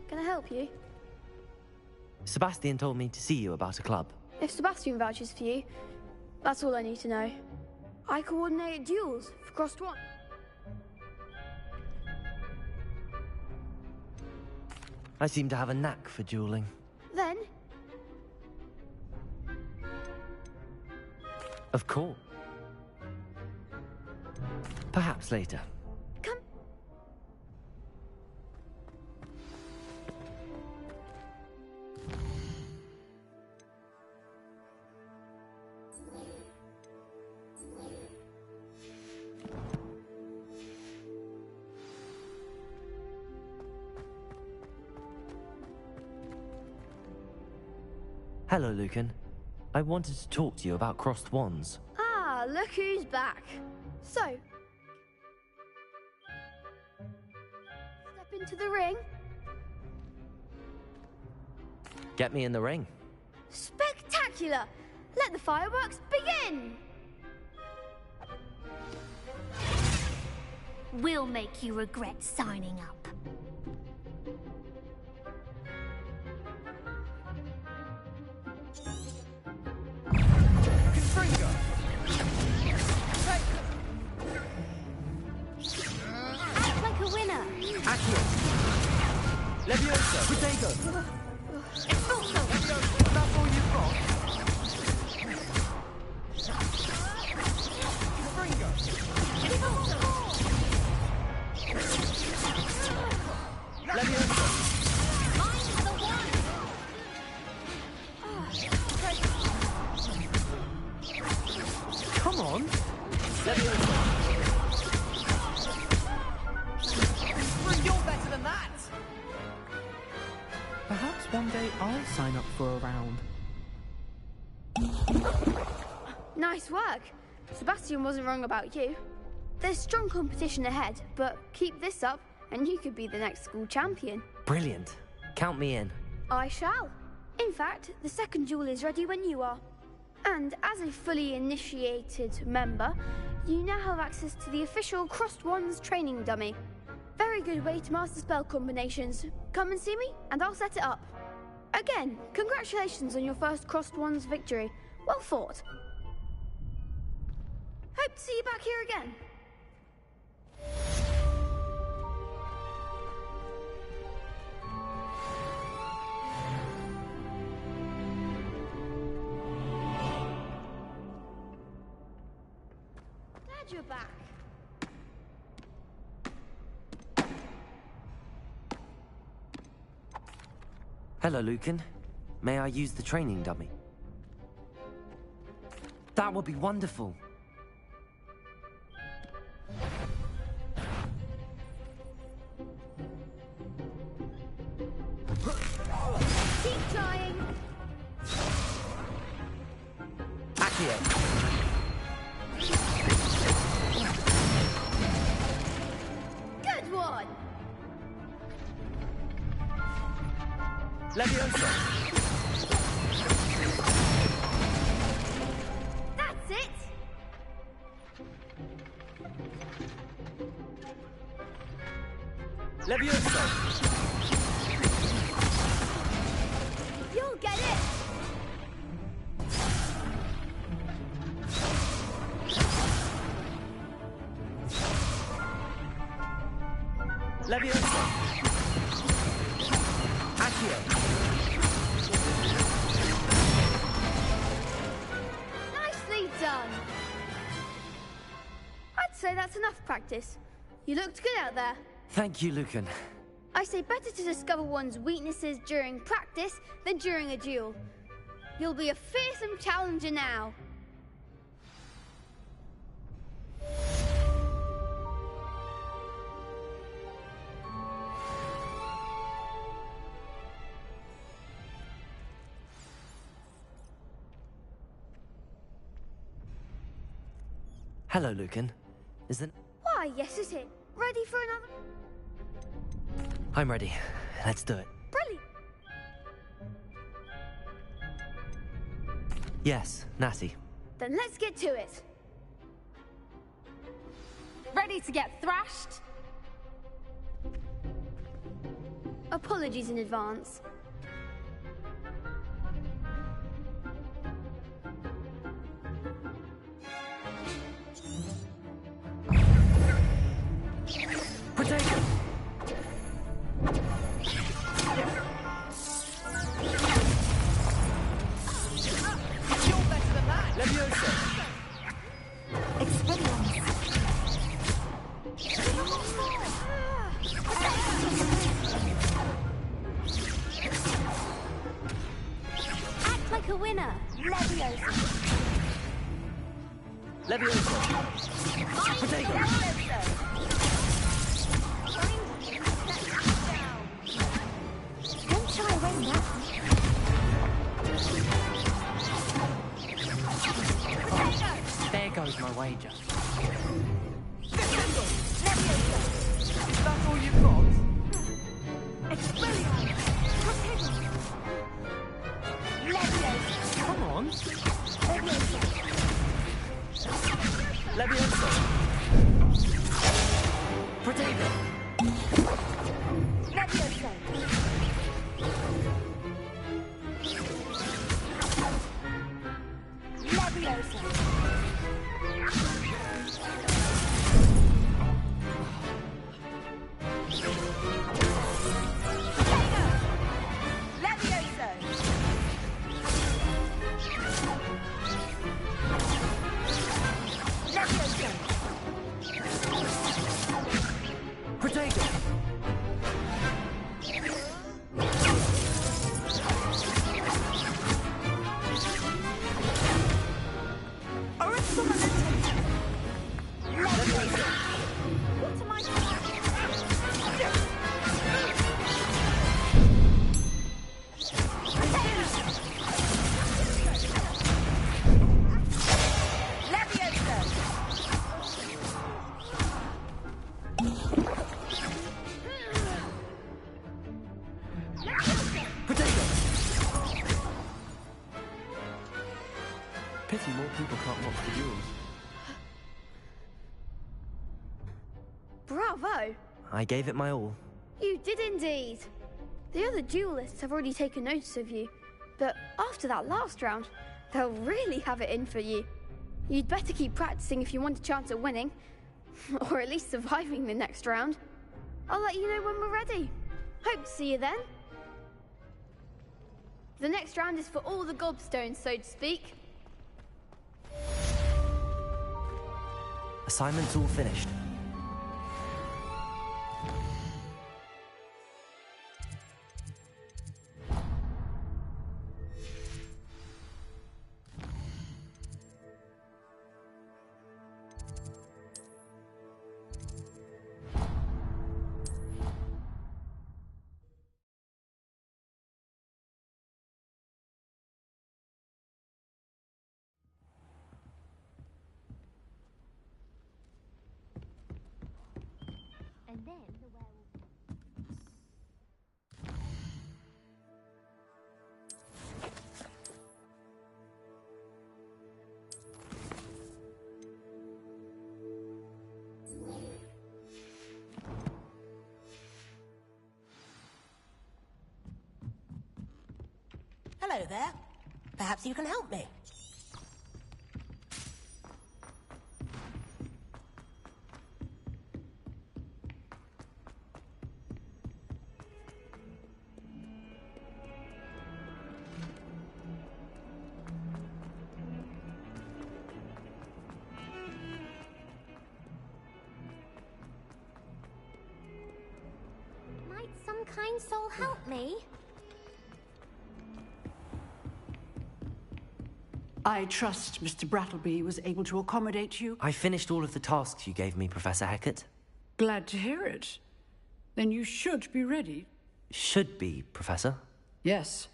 Can I help you? Sebastian told me to see you about a club. If Sebastian vouches for you, that's all I need to know. I coordinate duels for Crossed One. I seem to have a knack for dueling. Then, Of course. Perhaps later. come. Hello, Lucan. I wanted to talk to you about crossed wands. Ah, look who's back. So, step into the ring. Get me in the ring. Spectacular! Let the fireworks begin! We'll make you regret signing up. Act like a winner. Accio! Levioso! Potato! Expulso! Levioso! That's all you've got? Fringo! Expulso! Levioso! I'm the one! Come on! Levioso! You're better than that! Perhaps one day I'll sign up for a round. Nice work. Sebastian wasn't wrong about you. There's strong competition ahead, but keep this up and you could be the next school champion. Brilliant. Count me in. I shall. In fact, the second duel is ready when you are. And as a fully initiated member, you now have access to the official Crossed Wands training dummy. Very good way to master spell combinations. Come and see me, and I'll set it up. Again, congratulations on your first Crossed Wands victory. Well fought. Hope to see you back here again. Glad you're back. Hello, Lucan. May I use the training dummy? That would be wonderful. Keep trying. Accio. Good one. Levioso! That's it. Levioso! You'll get it. Levioso! Accio! Nicely done. I'd say that's enough practice. You looked good out there. Thank you, Lucan. I say better to discover one's weaknesses during practice than during a duel. You'll be a fearsome challenger now. Hello, Lucan. Is it? Why, yes, is it? Ready for another? I'm ready. Let's do it. Brilliant. Yes, Natty. Then let's get to it. Ready to get thrashed? Apologies in advance. Protego! You're better than that! Leviosa! Expelliarmus. Act like a winner. Leviosa. Leviosa! Protego! Don't shy away now. There goes my wager. Is that all you've got? Expelliarmus. Protego. Leviosa. Come on! Leviosa. Leviosa! Protego! Leviosa. Leviosa. Leviosa. Leviosa. Protego! What am I Leviosa. Pity more people can't watch the duels. Bravo! I gave it my all. You did indeed. The other duelists have already taken notice of you, but after that last round, they'll really have it in for you. You'd better keep practicing if you want a chance at winning, or at least surviving the next round. I'll let you know when we're ready. Hope to see you then. The next round is for all the gobstones, so to speak. Assignment's all finished. And then the werewolf. Hello there. Perhaps you can help me. Might some kind soul help me? I trust Mr. Brattleby was able to accommodate you. I finished all of the tasks you gave me, Professor Hecat. Glad to hear it. Then you should be ready. Should be, Professor. Yes.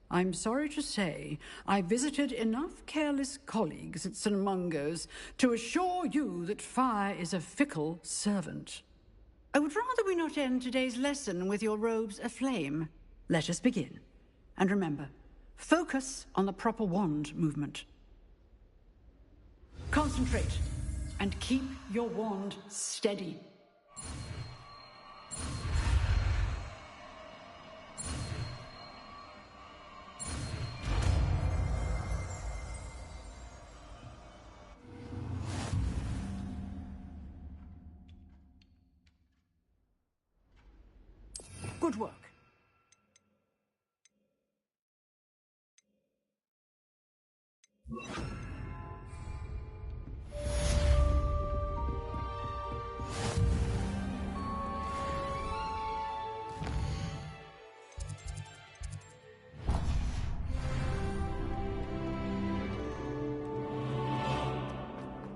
I'm sorry to say, I visited enough careless colleagues at St. Mungo's to assure you that fire is a fickle servant. I would rather we not end today's lesson with your robes aflame. Let us begin. And remember, focus on the proper wand movement. Concentrate and keep your wand steady. Good work.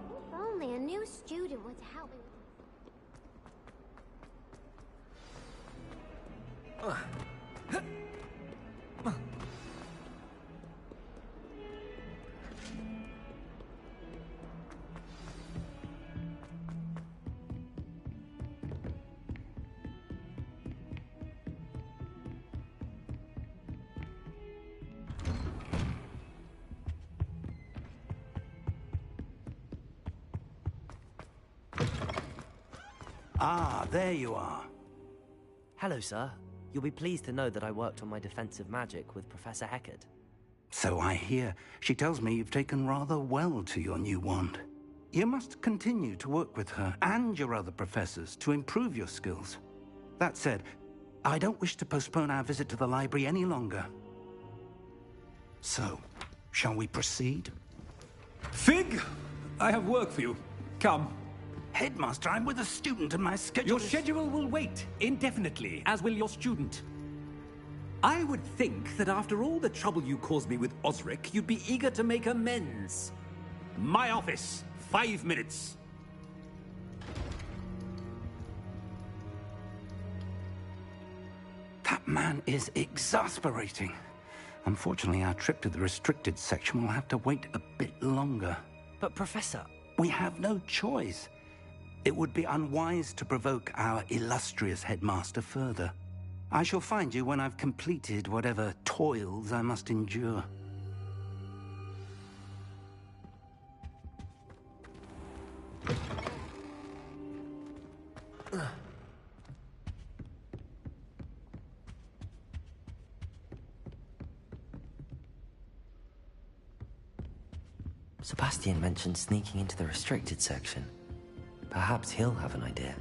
If only a new student would help me with Ah, there you are. Hello, sir. You'll be pleased to know that I worked on my defensive magic with Professor Heckard. So I hear. She tells me you've taken rather well to your new wand. You must continue to work with her and your other professors to improve your skills. That said, I don't wish to postpone our visit to the library any longer. So, shall we proceed? Fig, I have work for you. Come. Headmaster, I'm with a student and my schedule Your schedule will wait indefinitely, as will your student. I would think that after all the trouble you caused me with Osric, you'd be eager to make amends. My office, 5 minutes. That man is exasperating. Unfortunately, our trip to the restricted section will have to wait a bit longer. But, Professor... We have no choice. It would be unwise to provoke our illustrious headmaster further. I shall find you when I've completed whatever toils I must endure. Sebastian mentioned sneaking into the restricted section. Perhaps he'll have an idea.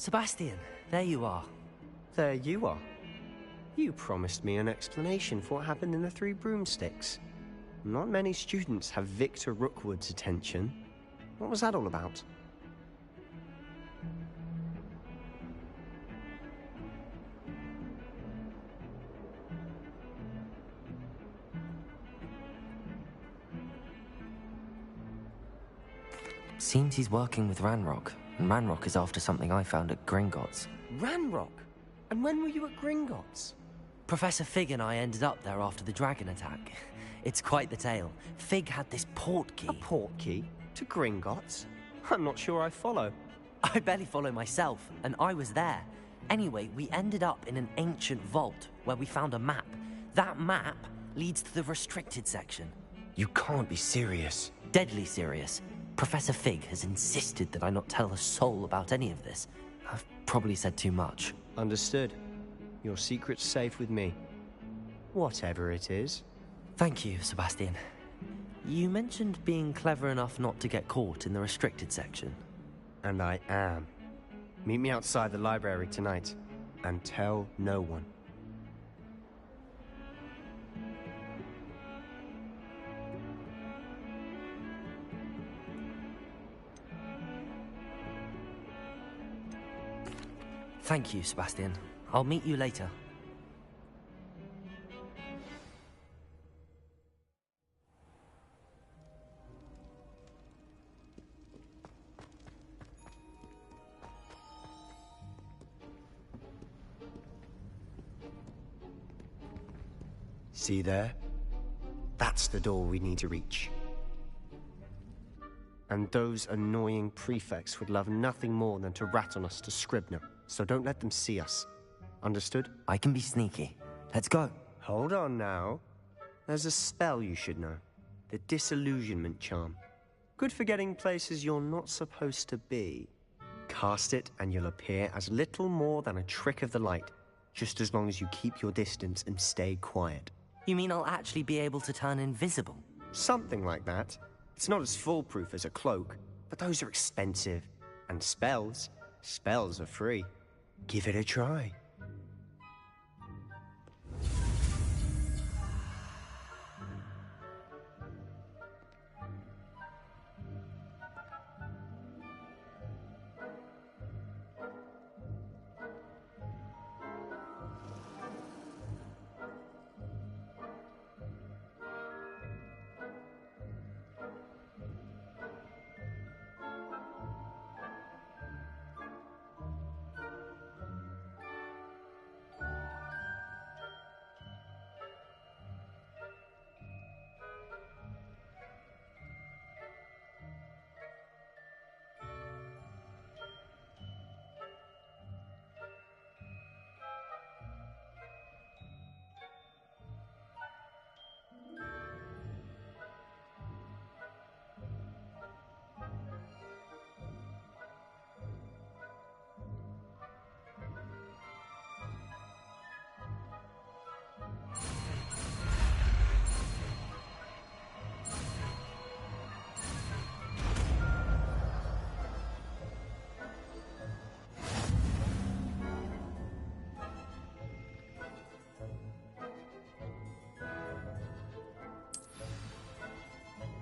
Sebastian, there you are. There you are. You promised me an explanation for what happened in the Three Broomsticks. Not many students have Victor Rookwood's attention. What was that all about? Seems he's working with Ranrock, and Ranrock is after something I found at Gringotts. Ranrock? And when were you at Gringotts? Professor Fig and I ended up there after the dragon attack. It's quite the tale. Fig had this port key. A port key? To Gringotts? I'm not sure I follow. I barely follow myself, and I was there. Anyway, we ended up in an ancient vault where we found a map. That map leads to the restricted section. You can't be serious. Deadly serious. Professor Fig has insisted that I not tell a soul about any of this. I've probably said too much. Understood. Your secret's safe with me. Whatever it is. Thank you, Sebastian. You mentioned being clever enough not to get caught in the restricted section. And I am. Meet me outside the library tonight, and tell no one. Thank you, Sebastian. I'll meet you later. See there? That's the door we need to reach. And those annoying prefects would love nothing more than to rat on us to Scribner, so don't let them see us. Understood? I can be sneaky. Let's go. Hold on now. There's a spell you should know. The Disillusionment Charm. Good for getting places you're not supposed to be. Cast it and you'll appear as little more than a trick of the light, just as long as you keep your distance and stay quiet. You mean I'll actually be able to turn invisible? Something like that. It's not as foolproof as a cloak, but those are expensive. And spells are free. Give it a try.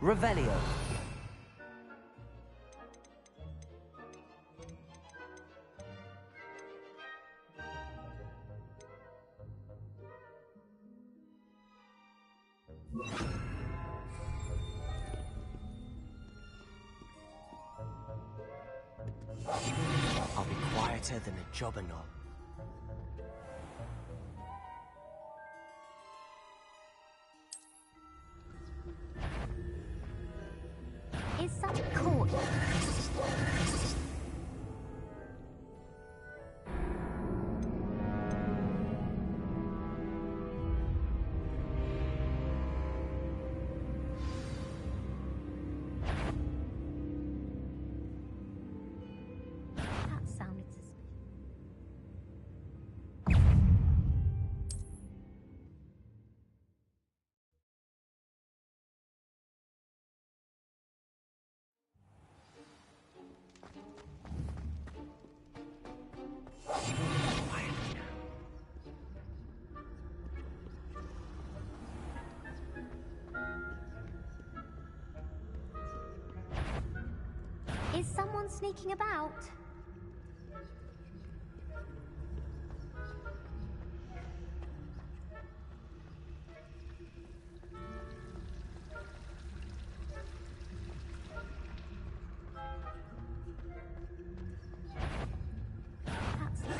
Revelio. I'll be quieter than a jobberknoll. Is such a court. That sounded suspicious. Is someone sneaking about?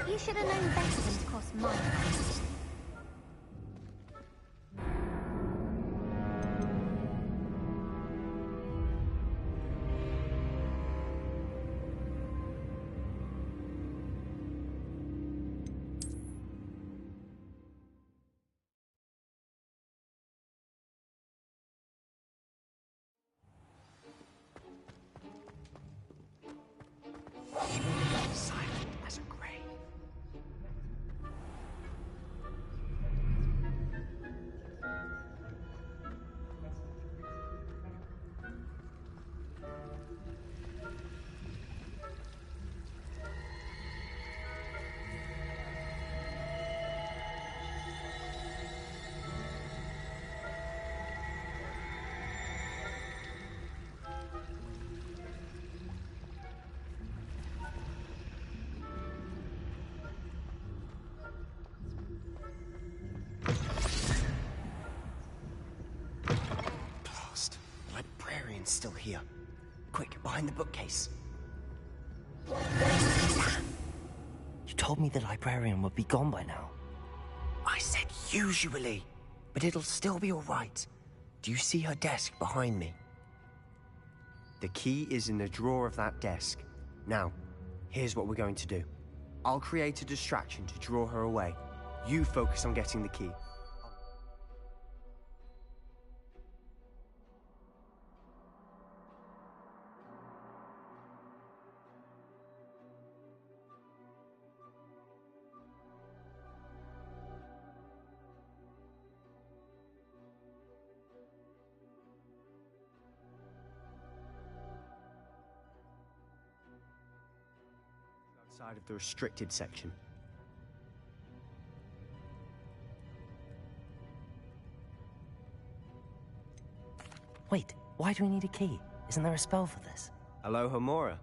You should have known better than to cross my path. Silent as a grave. Librarian's still here. Quick, behind the bookcase. You told me the librarian would be gone by now. I said usually. but it'll still be all right. Do you see her desk behind me? The key is in the drawer of that desk. Now, here's what we're going to do. I'll create a distraction to draw her away. You focus on getting the key. Outside of the restricted section. Wait, why do we need a key? Isn't there a spell for this? Alohomora.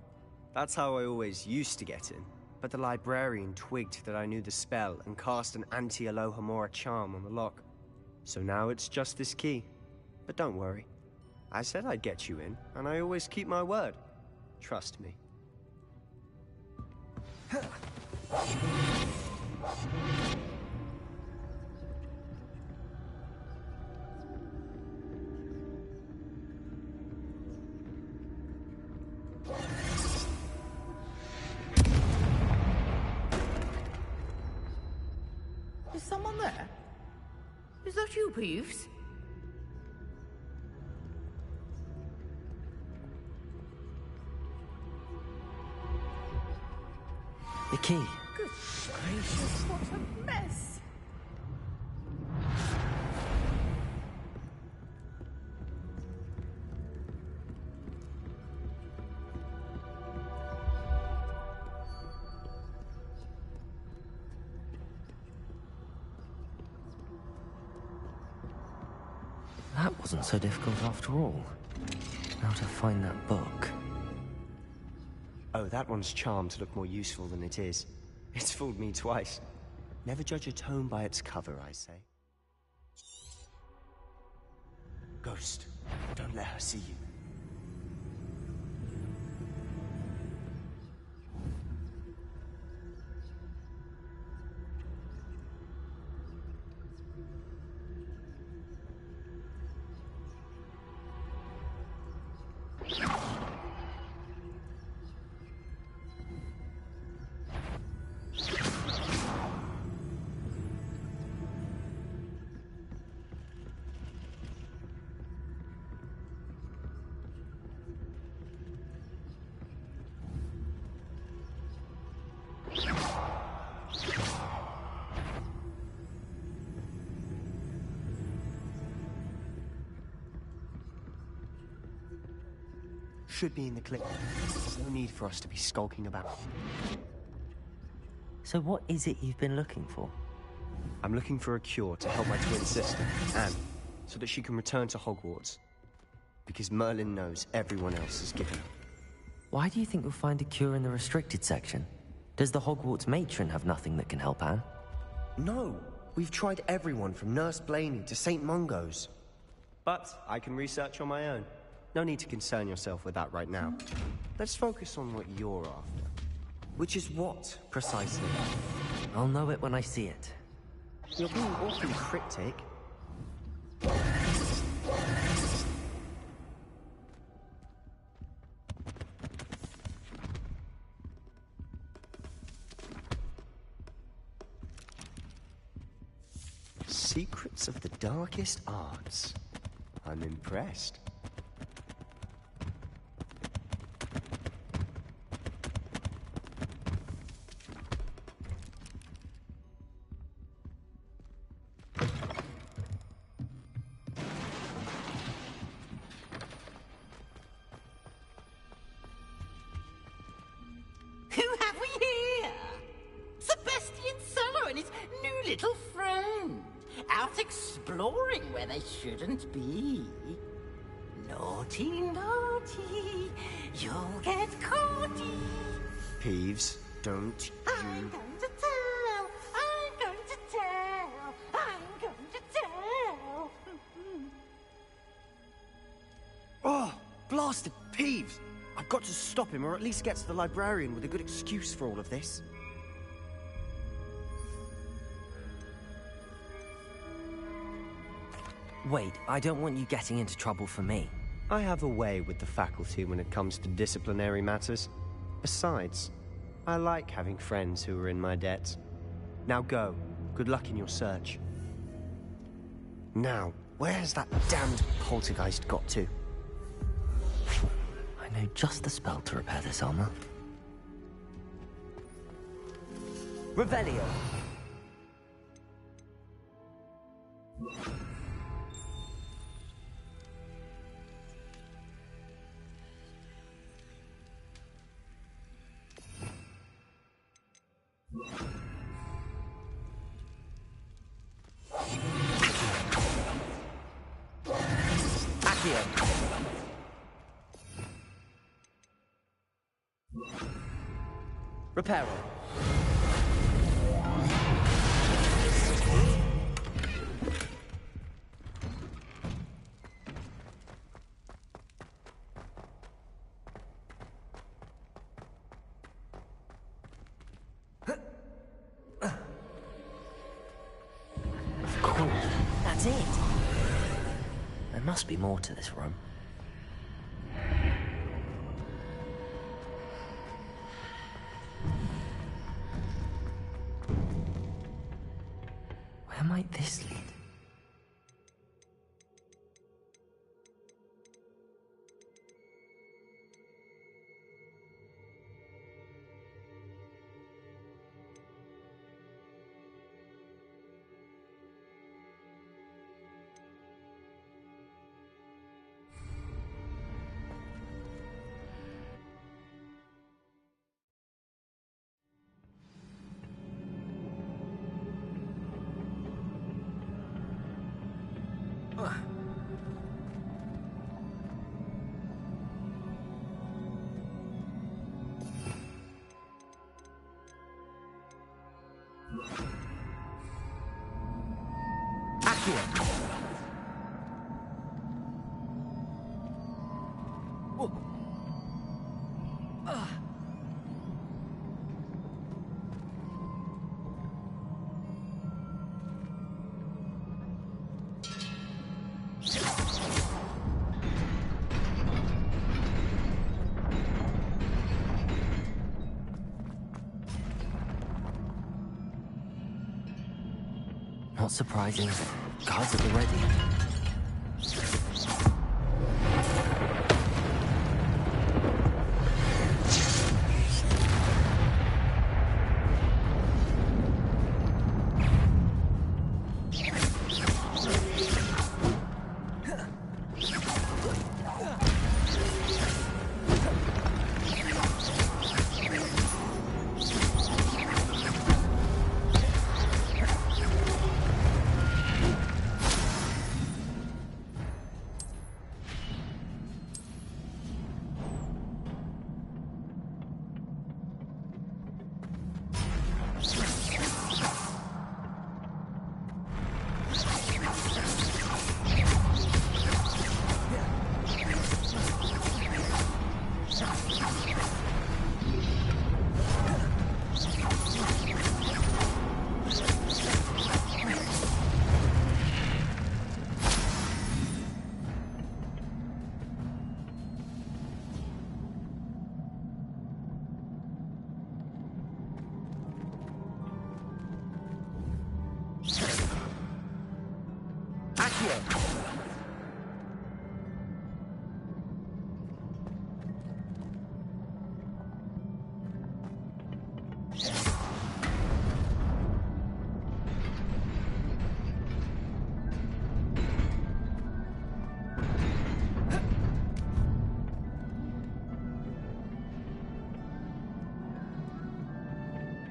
That's how I always used to get in. But the librarian twigged that I knew the spell and cast an anti-Alohomora charm on the lock. So now it's just this key. But don't worry. I said I'd get you in, and I always keep my word. Trust me. Is someone there? Is that you, Peeves? The key. Good gracious, what a mess! That wasn't so difficult after all. Now to find that book. Oh, that one's charmed to look more useful than it is. It's fooled me twice. Never judge a tome by its cover, I say. Ghost, don't let her see you. Should be in the clip. There's no need for us to be skulking about. So what is it you've been looking for? I'm looking for a cure to help my twin sister, Anne, so that she can return to Hogwarts. Because Merlin knows everyone else is given up. Why do you think you'll find a cure in the restricted section? Does the Hogwarts matron have nothing that can help Anne? No! We've tried everyone from Nurse Blaney to St. Mungo's. But I can research on my own. No need to concern yourself with that right now. Let's focus on what you're after. Which is what, precisely? I'll know it when I see it. You're being awfully cryptic. Secrets of the darkest arts. I'm impressed. Who have we here? Sebastian Solo and his new little friend. Out exploring where they shouldn't be. Naughty, naughty. You'll get caughty. Peeves, don't I'm going to tell. I'm going to tell. I'm going to tell. Oh, blasted Peeves! I've got to stop him, or at least get to the librarian with a good excuse for all of this. Wait, I don't want you getting into trouble for me. I have a way with the faculty when it comes to disciplinary matters. Besides, I like having friends who are in my debt. Now go. Good luck in your search. Now, where's that damned poltergeist got to? I know just the spell to repair this armor. Revelio! Reparo. Of course, that's it. There must be more to this room. Where might this lead? Not surprising. Guards at the ready.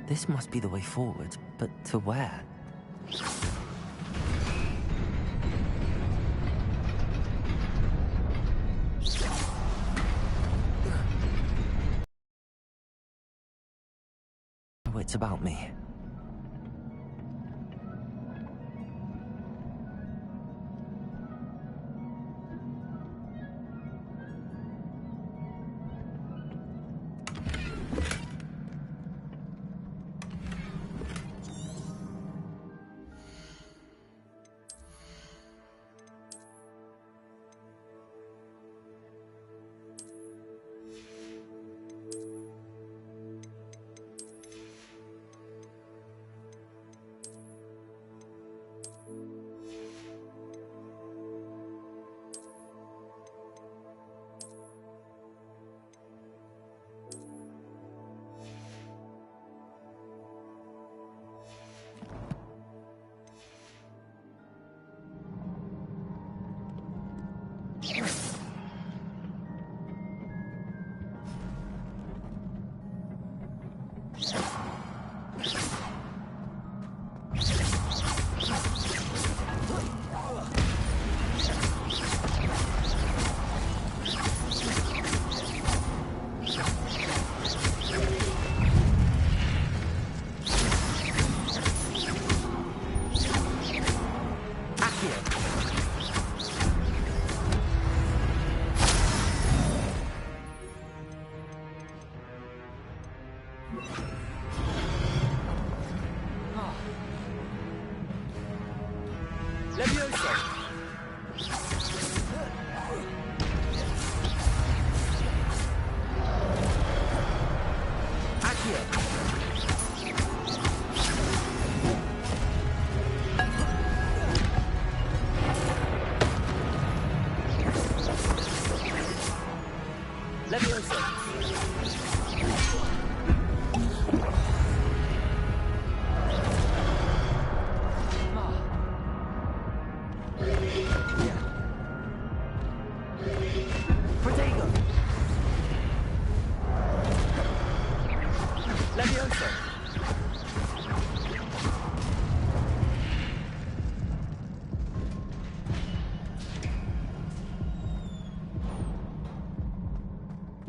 This must be the way forward, but to where? Wits about me.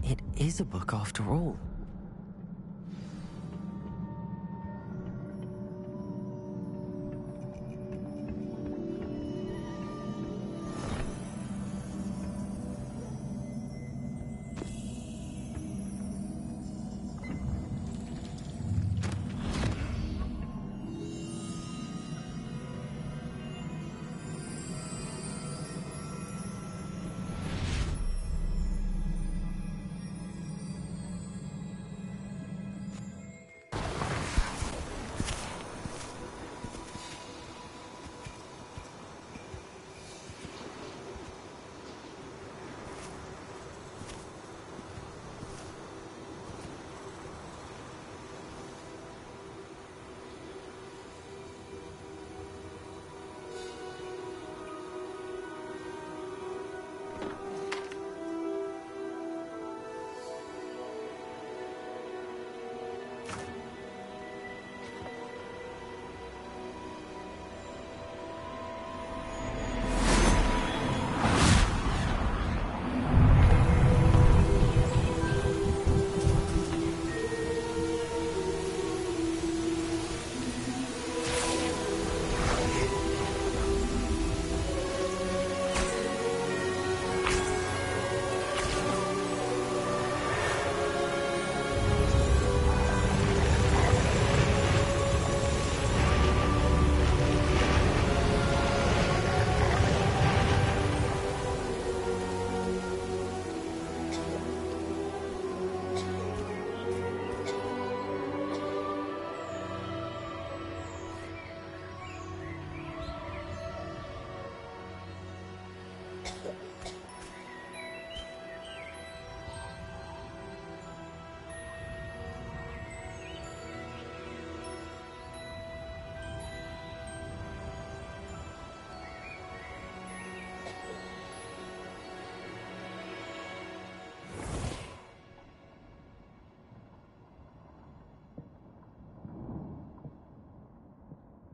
It is a book after all.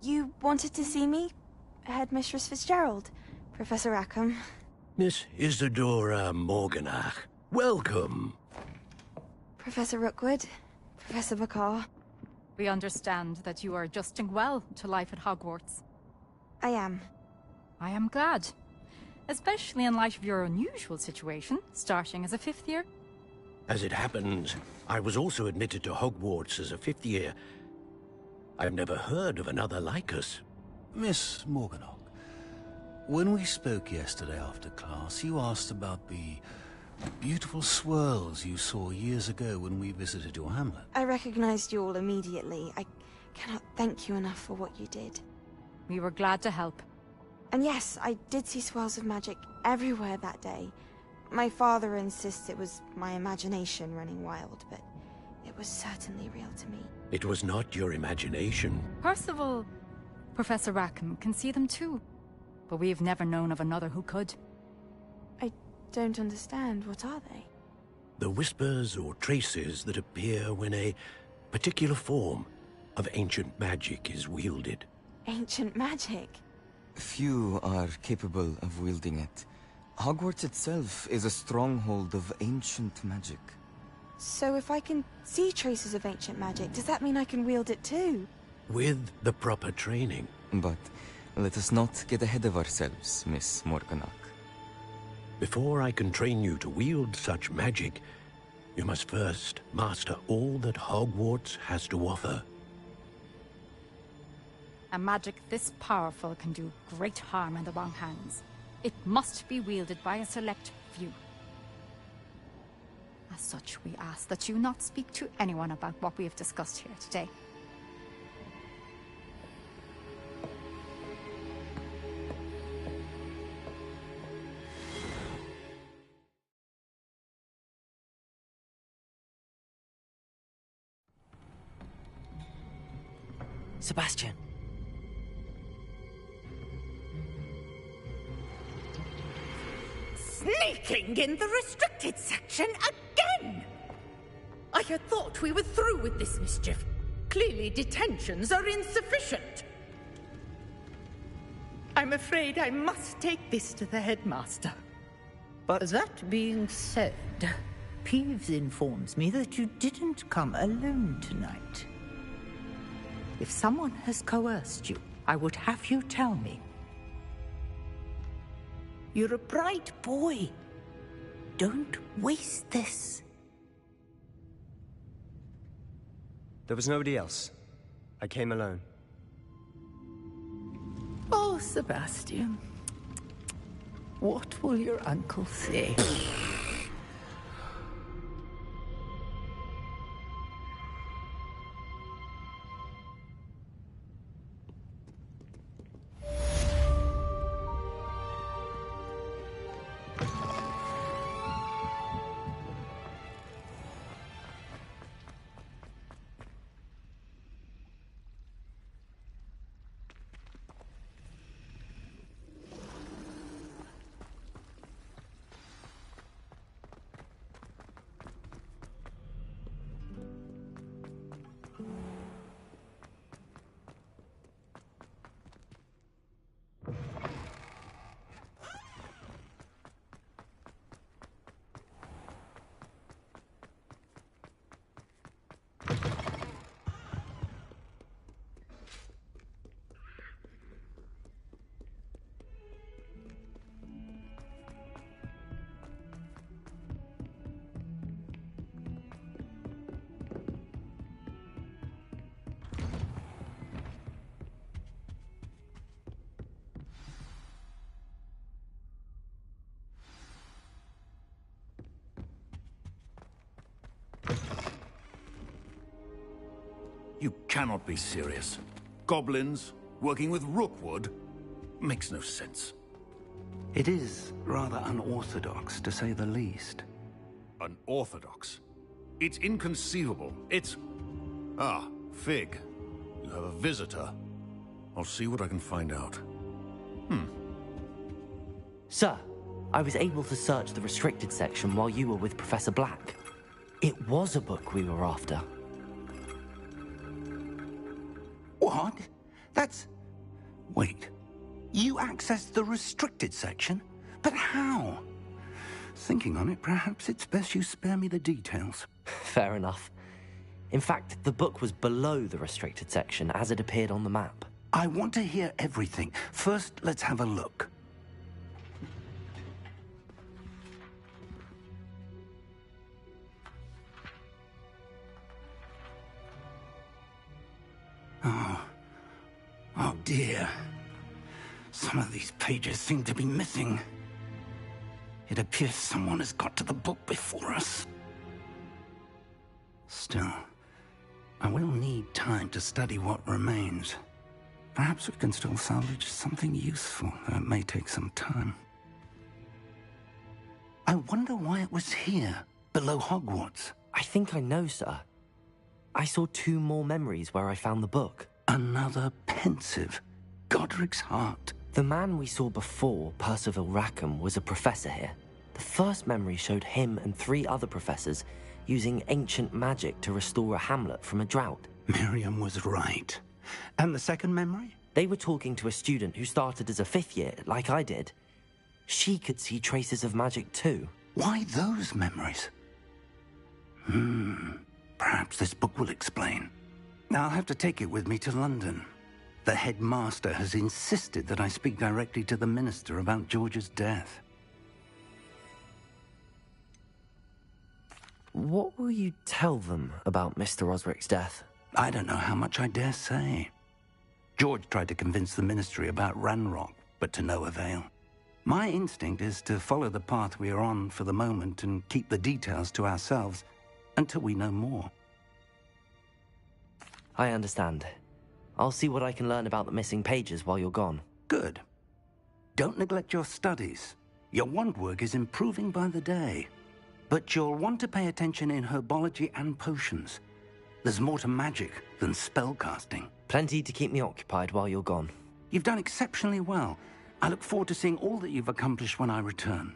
You wanted to see me? Headmistress Fitzgerald, Professor Rackham. Miss Isadora Morganach, welcome. Professor Rookwood, Professor Bakar. We understand that you are adjusting well to life at Hogwarts. I am. I am glad. Especially in light of your unusual situation, starting as a 5th year. As it happens, I was also admitted to Hogwarts as a 5th year. I've never heard of another like us. Miss Morganach, when we spoke yesterday after class, you asked about the beautiful swirls you saw years ago when we visited your hamlet. I recognized you all immediately. I cannot thank you enough for what you did. We were glad to help. And yes, I did see swirls of magic everywhere that day. My father insists it was my imagination running wild, but it was certainly real to me. It was not your imagination. Percival, Professor Rackham can see them too. But we've never known of another who could. I don't understand. What are they? The whispers or traces that appear when a particular form of ancient magic is wielded. Ancient magic? Few are capable of wielding it. Hogwarts itself is a stronghold of ancient magic. So if I can see traces of ancient magic, does that mean I can wield it too? With the proper training. But let us not get ahead of ourselves, Miss Morganach. Before I can train you to wield such magic, you must first master all that Hogwarts has to offer. A magic this powerful can do great harm in the wrong hands. It must be wielded by a select few. As such, we ask that you not speak to anyone about what we have discussed here today. Sebastian. Sneaking in the restricted section again! I had thought we were through with this mischief. Clearly detentions are insufficient. I'm afraid I must take this to the headmaster. But that being said, Peeves informs me that you didn't come alone tonight. If someone has coerced you, I would have you tell me. You're a bright boy. Don't waste this. There was nobody else. I came alone. Oh, Sebastian. What will your uncle say? You cannot be serious. Goblins working with Rookwood makes no sense. It is rather unorthodox, to say the least. Unorthodox? It's inconceivable. It's... Ah, Fig. You have a visitor. I'll see what I can find out. Sir, I was able to search the restricted section while you were with Professor Black. It was a book we were after. What? That's... Wait. You accessed the restricted section? But how? Thinking on it, perhaps it's best you spare me the details. Fair enough. In fact, the book was below the restricted section as it appeared on the map. I want to hear everything. First, let's have a look. Oh dear. Some of these pages seem to be missing. It appears someone has got to the book before us. Still, I will need time to study what remains. Perhaps we can still salvage something useful, though it may take some time. I wonder why it was here, below Hogwarts. I think I know, sir. I saw 2 more memories where I found the book. Another pensive. Godric's heart. The man we saw before, Percival Rackham, was a professor here. The first memory showed him and 3 other professors using ancient magic to restore a hamlet from a drought. Miriam was right. And the second memory? They were talking to a student who started as a 5th year, like I did. She could see traces of magic too. Why those memories? Perhaps this book will explain. I'll have to take it with me to London. The headmaster has insisted that I speak directly to the minister about George's death. What will you tell them about Mr. Osric's death? I don't know how much I dare say. George tried to convince the ministry about Ranrock, but to no avail. My instinct is to follow the path we are on for the moment and keep the details to ourselves until we know more. I understand. I'll see what I can learn about the missing pages while you're gone. Good. Don't neglect your studies. Your wand work is improving by the day. But you'll want to pay attention in herbology and potions. There's more to magic than spellcasting. Plenty to keep me occupied while you're gone. You've done exceptionally well. I look forward to seeing all that you've accomplished when I return.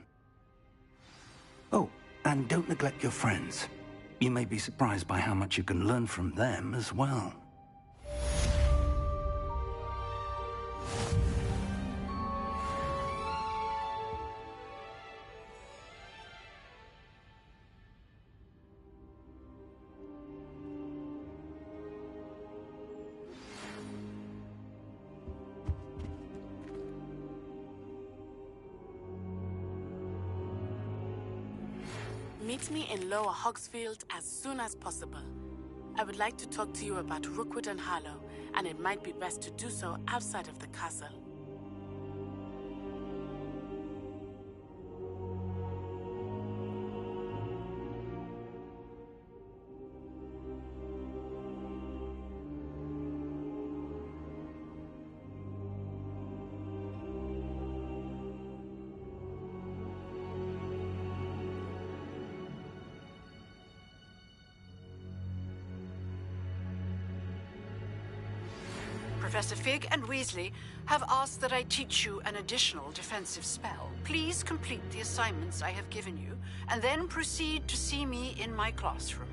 Oh, and don't neglect your friends. You may be surprised by how much you can learn from them as well. Meet me in Lower Hogsfield as soon as possible. I would like to talk to you about Rookwood and Harlow, and it might be best to do so outside of the castle. Professor Fig and Weasley have asked that I teach you an additional defensive spell. Please complete the assignments I have given you, and then proceed to see me in my classroom.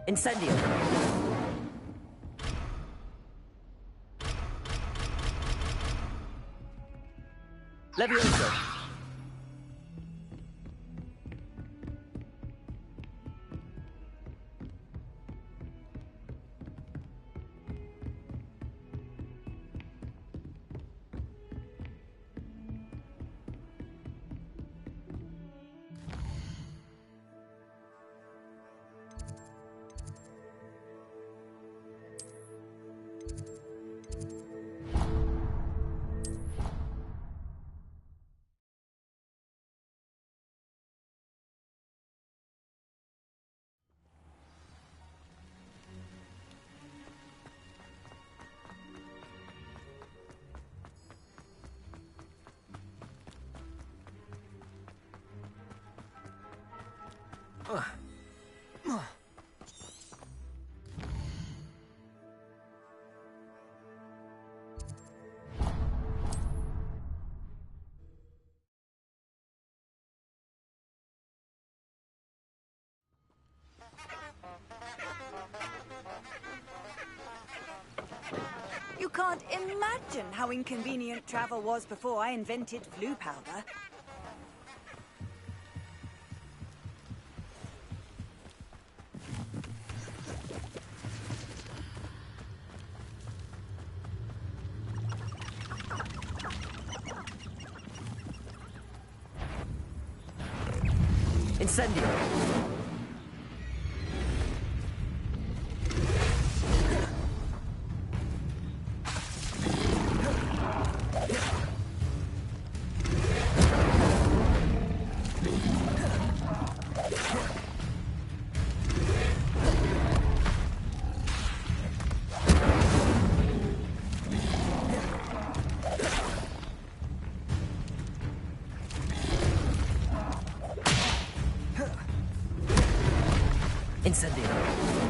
Incendio! Levioso! You can't imagine how inconvenient travel was before I invented flu powder. Incendio! Incendio!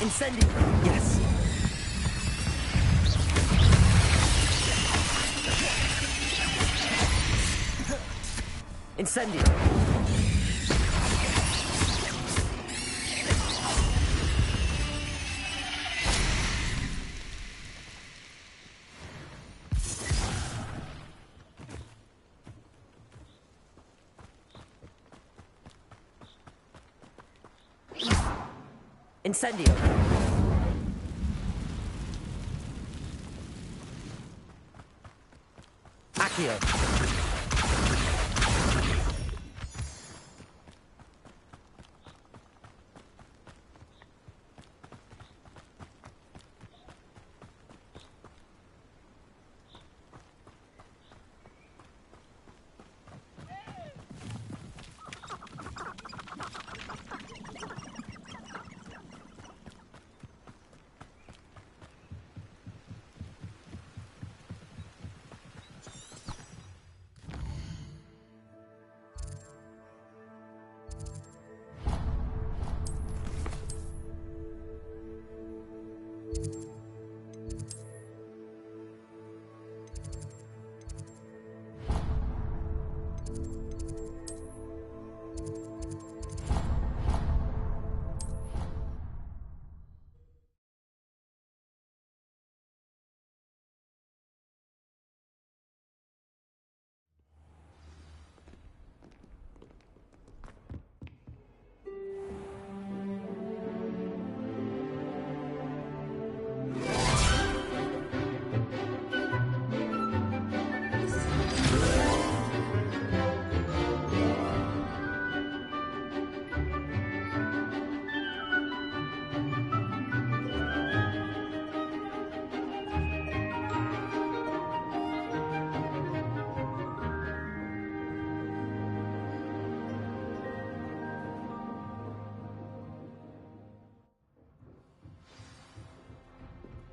Incendio! Yes! Incendio! Incendio! Accio!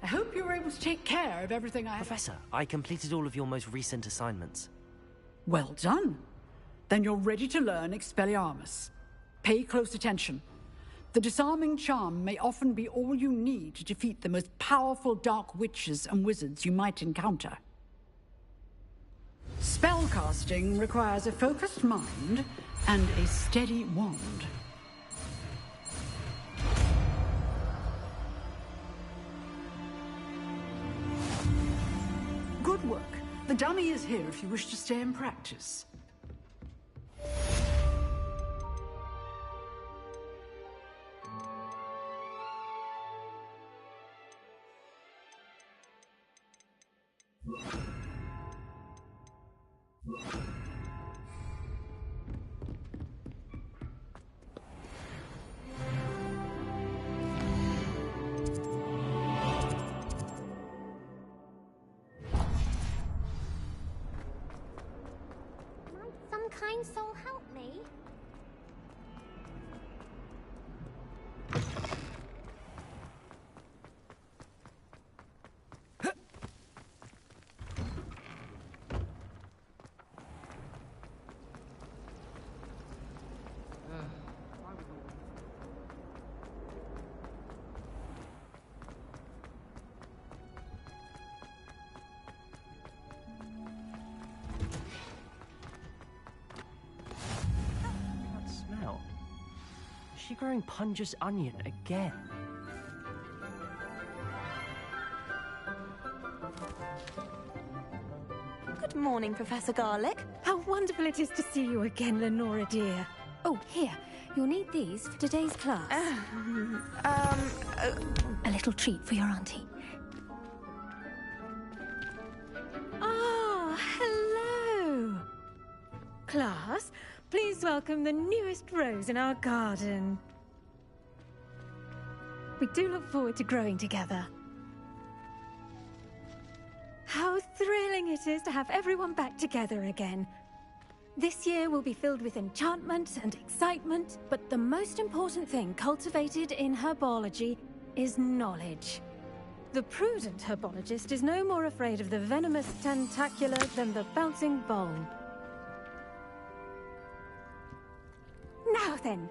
I hope you were able to take care of everything I... Professor, I completed all of your most recent assignments. Well done. Then you're ready to learn Expelliarmus. Pay close attention. The disarming charm may often be all you need to defeat the most powerful dark witches and wizards you might encounter. Spellcasting requires a focused mind and a steady wand. Good work. The dummy is here if you wish to stay and practice. Some kind soul help me? Is she growing Punja's onion again? Good morning, Professor Garlick. How wonderful it is to see you again, Lenora dear. Oh, here. You'll need these for today's class. A little treat for your auntie. Ah, hello. Class, please welcome the newest rose in our garden. We do look forward to growing together. How thrilling it is to have everyone back together again. This year will be filled with enchantment and excitement, but the most important thing cultivated in herbology is knowledge. The prudent herbologist is no more afraid of the venomous tentacular than the bouncing ball. Now then,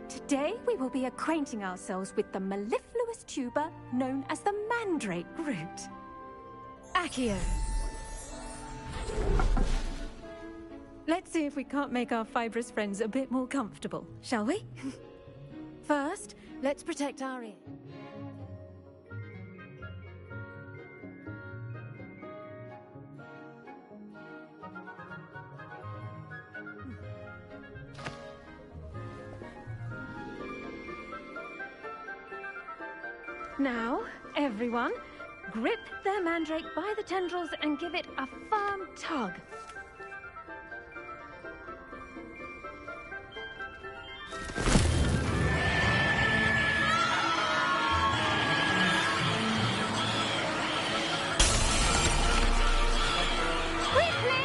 today we will be acquainting ourselves with the mellifluous tuber known as the mandrake root. Accio. Let's see if we can't make our fibrous friends a bit more comfortable, shall we? First, let's protect our ear. Now, everyone, grip their mandrake by the tendrils and give it a firm tug. Quickly!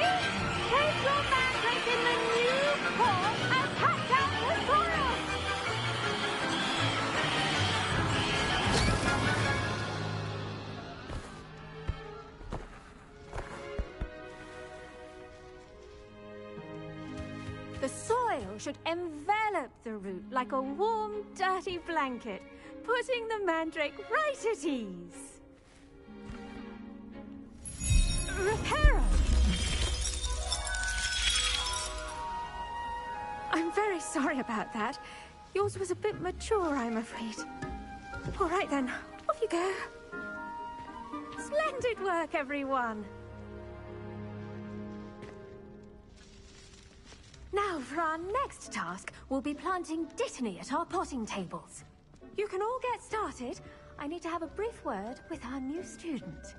Place your mandrake in the new core and patch out the soil! The soil should envelop the root like a warm, dirty blanket, putting the mandrake right at ease. Reparo! I'm very sorry about that. Yours was a bit mature, I'm afraid. All right then, off you go. Splendid work, everyone. Now, for our next task, we'll be planting dittany at our potting tables. You can all get started. I need to have a brief word with our new student.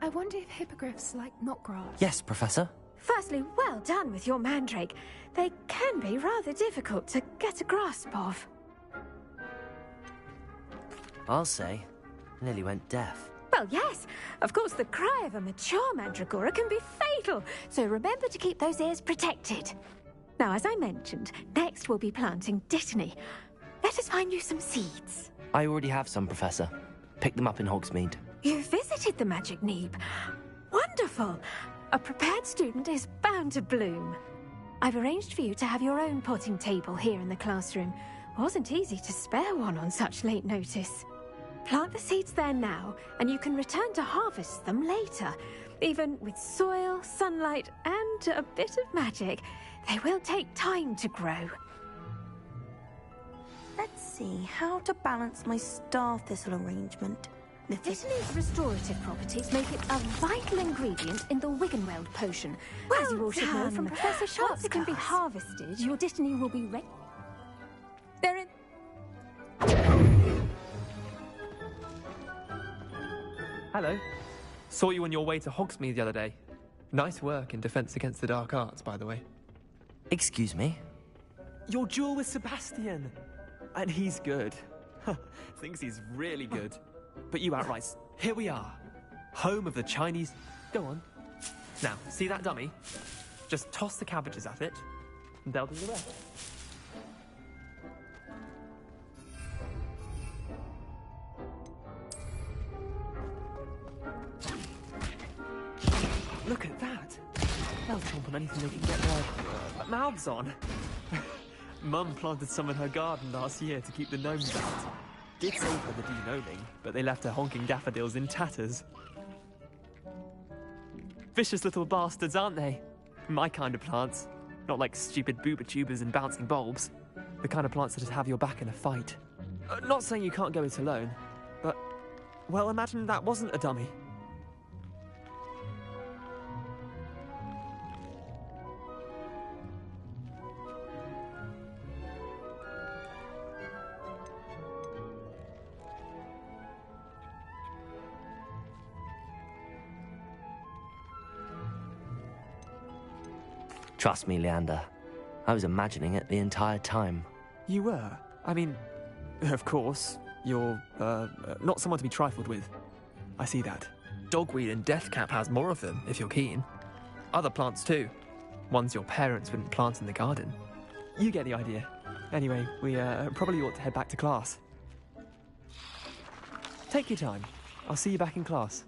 I wonder if hippogriffs like knotgrass. Yes, Professor. Firstly, well done with your mandrake. They can be rather difficult to get a grasp of. I'll say. Nearly went deaf. Well, yes. Of course, the cry of a mature mandragora can be fatal, so remember to keep those ears protected. Now, as I mentioned, next we'll be planting dittany. Let us find you some seeds. I already have some, Professor. Picked them up in Hogsmeade. You visited the Magic Neeb. Wonderful. A prepared student is bound to bloom. I've arranged for you to have your own potting table here in the classroom. Wasn't easy to spare one on such late notice. Plant the seeds there now, and you can return to harvest them later. Even with soil, sunlight, and a bit of magic, they will take time to grow. Let's see how to balance my star thistle arrangement. Dittany's restorative properties make it a vital ingredient in the Wiggenweld potion. Well As you all should know from done. Professor Sharp's Once it can be class. harvested, your dittany will be ready. They're in... Hello. Saw you on your way to Hogsmeade the other day. Nice work in Defense Against the Dark Arts, by the way. Excuse me? Your duel with Sebastian. And he's good. Thinks he's really good. But you outright, here we are. Home of the Chinese... Go on. Now, see that dummy? Just toss the cabbages at it, and they'll do the rest. Look at that. They'll chomp on anything they can get their mouths on. Mum planted some in her garden last year to keep the gnomes out. Did save her the de-gnoming, but they left her honking daffodils in tatters. Vicious little bastards, aren't they? My kind of plants. Not like stupid booba tubers and bouncing bulbs. The kind of plants that'd have your back in a fight. Not saying you can't go it alone, but... Well, imagine that wasn't a dummy. Trust me, Leander. I was imagining it the entire time. You were? I mean, of course. You're, not someone to be trifled with. I see that. Dogweed and deathcap has more of them, if you're keen. Other plants too. Ones your parents wouldn't plant in the garden. You get the idea. Anyway, we probably ought to head back to class. Take your time. I'll see you back in class.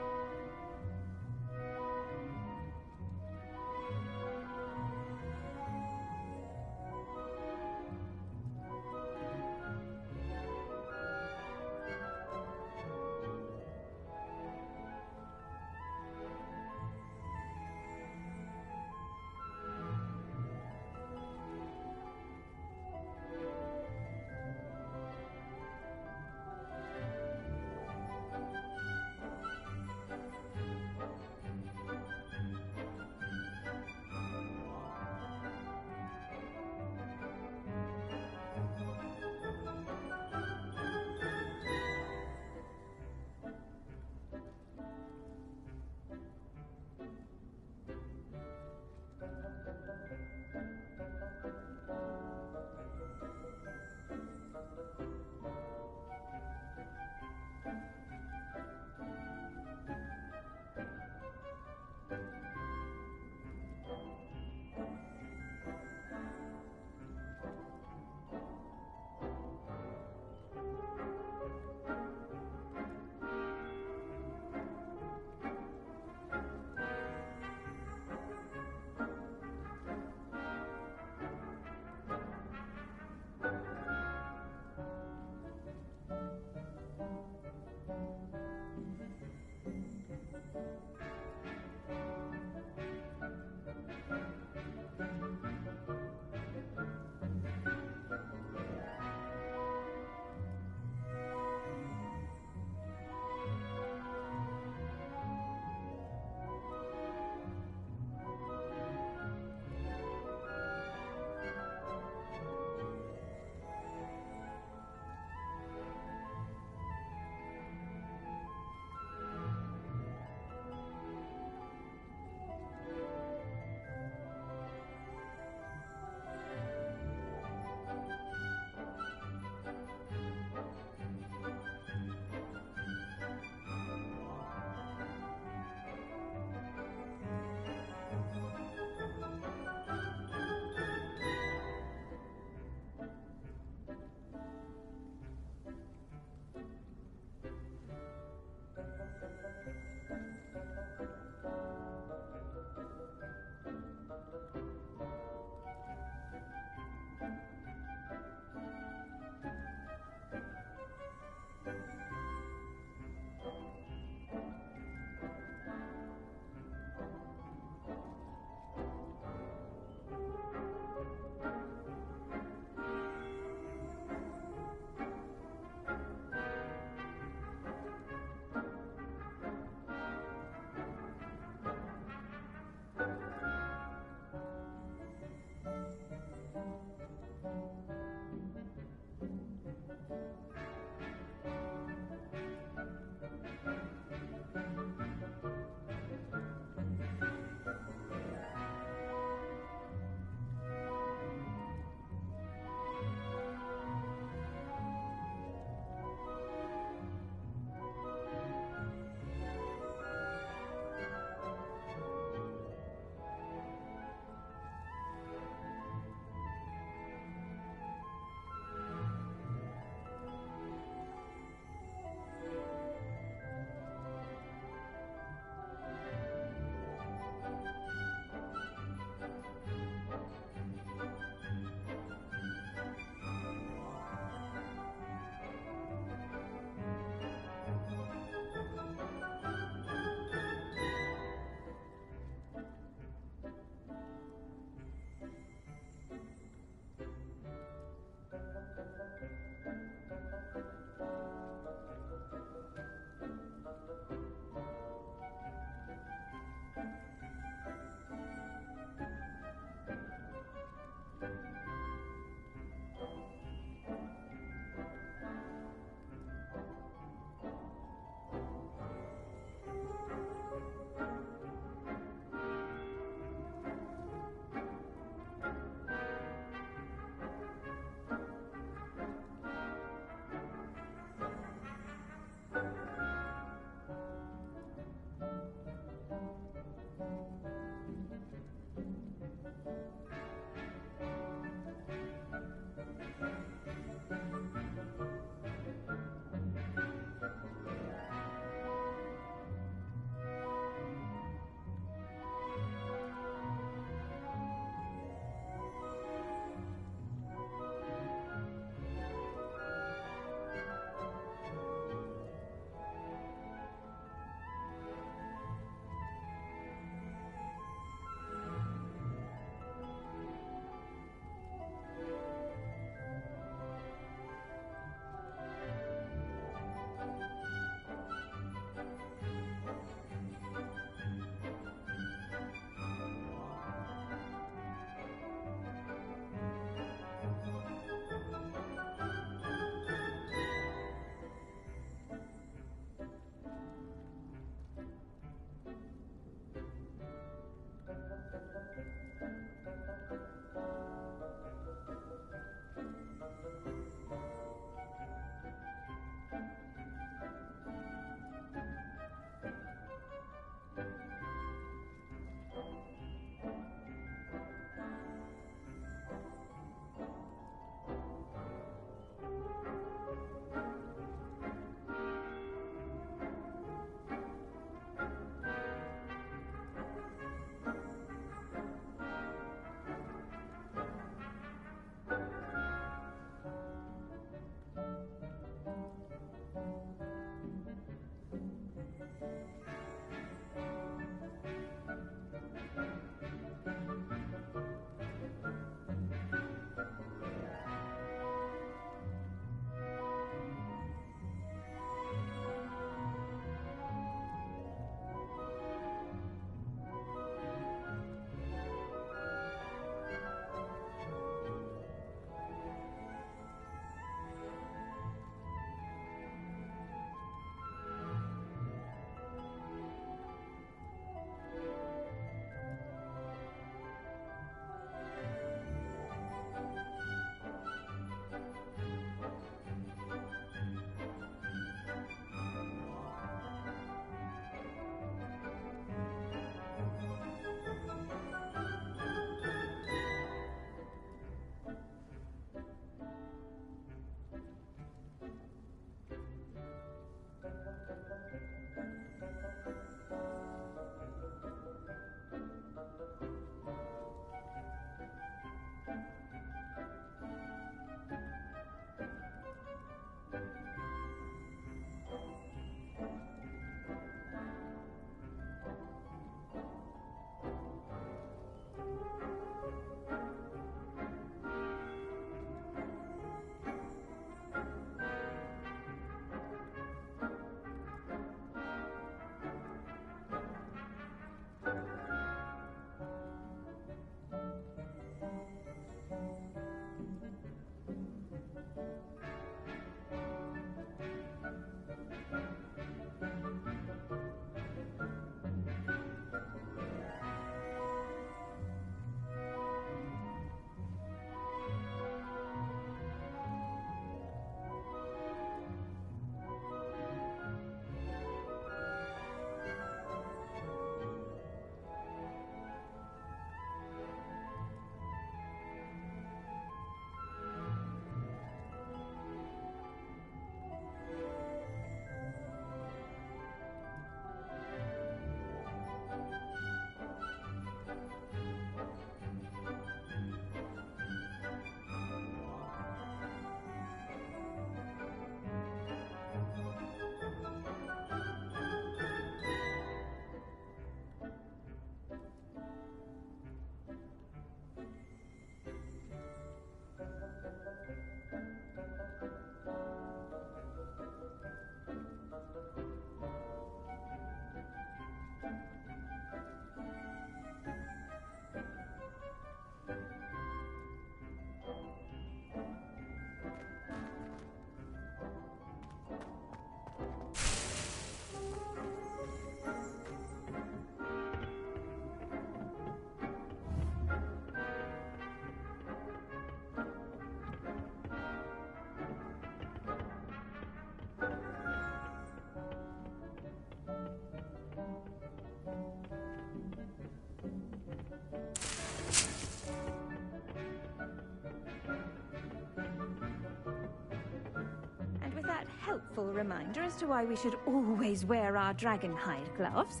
Helpful reminder as to why we should always wear our dragon hide gloves,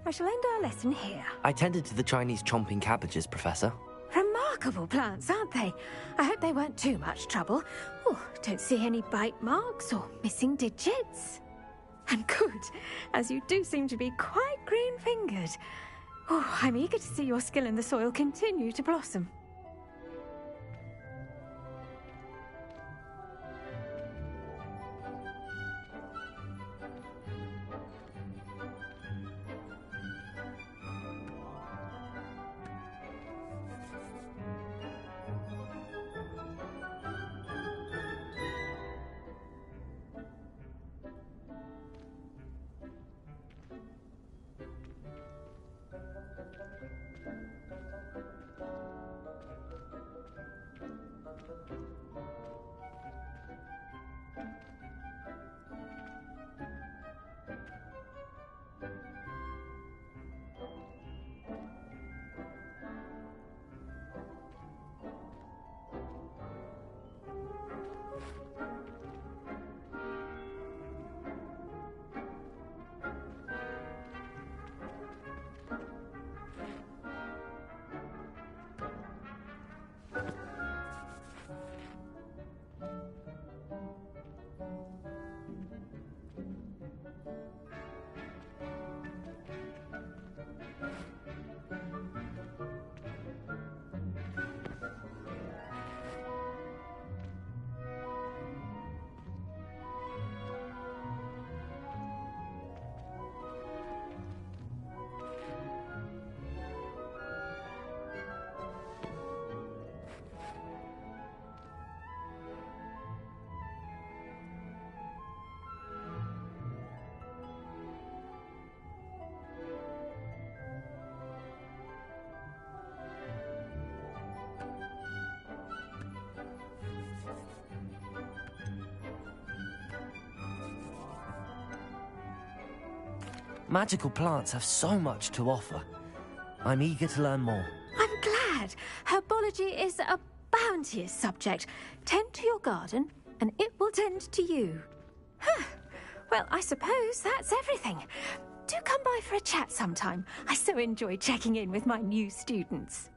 I shall end our lesson here. I tended to the Chinese chomping cabbages, Professor. Remarkable plants, aren't they? I hope they weren't too much trouble. Oh, don't see any bite marks or missing digits. And good, as you do seem to be quite green-fingered. Oh, I'm eager to see your skill in the soil continue to blossom. Magical plants have so much to offer. I'm eager to learn more. I'm glad. Herbology is a bounteous subject. Tend to your garden, and it will tend to you. Huh. Well, I suppose that's everything. Do come by for a chat sometime. I so enjoy checking in with my new students.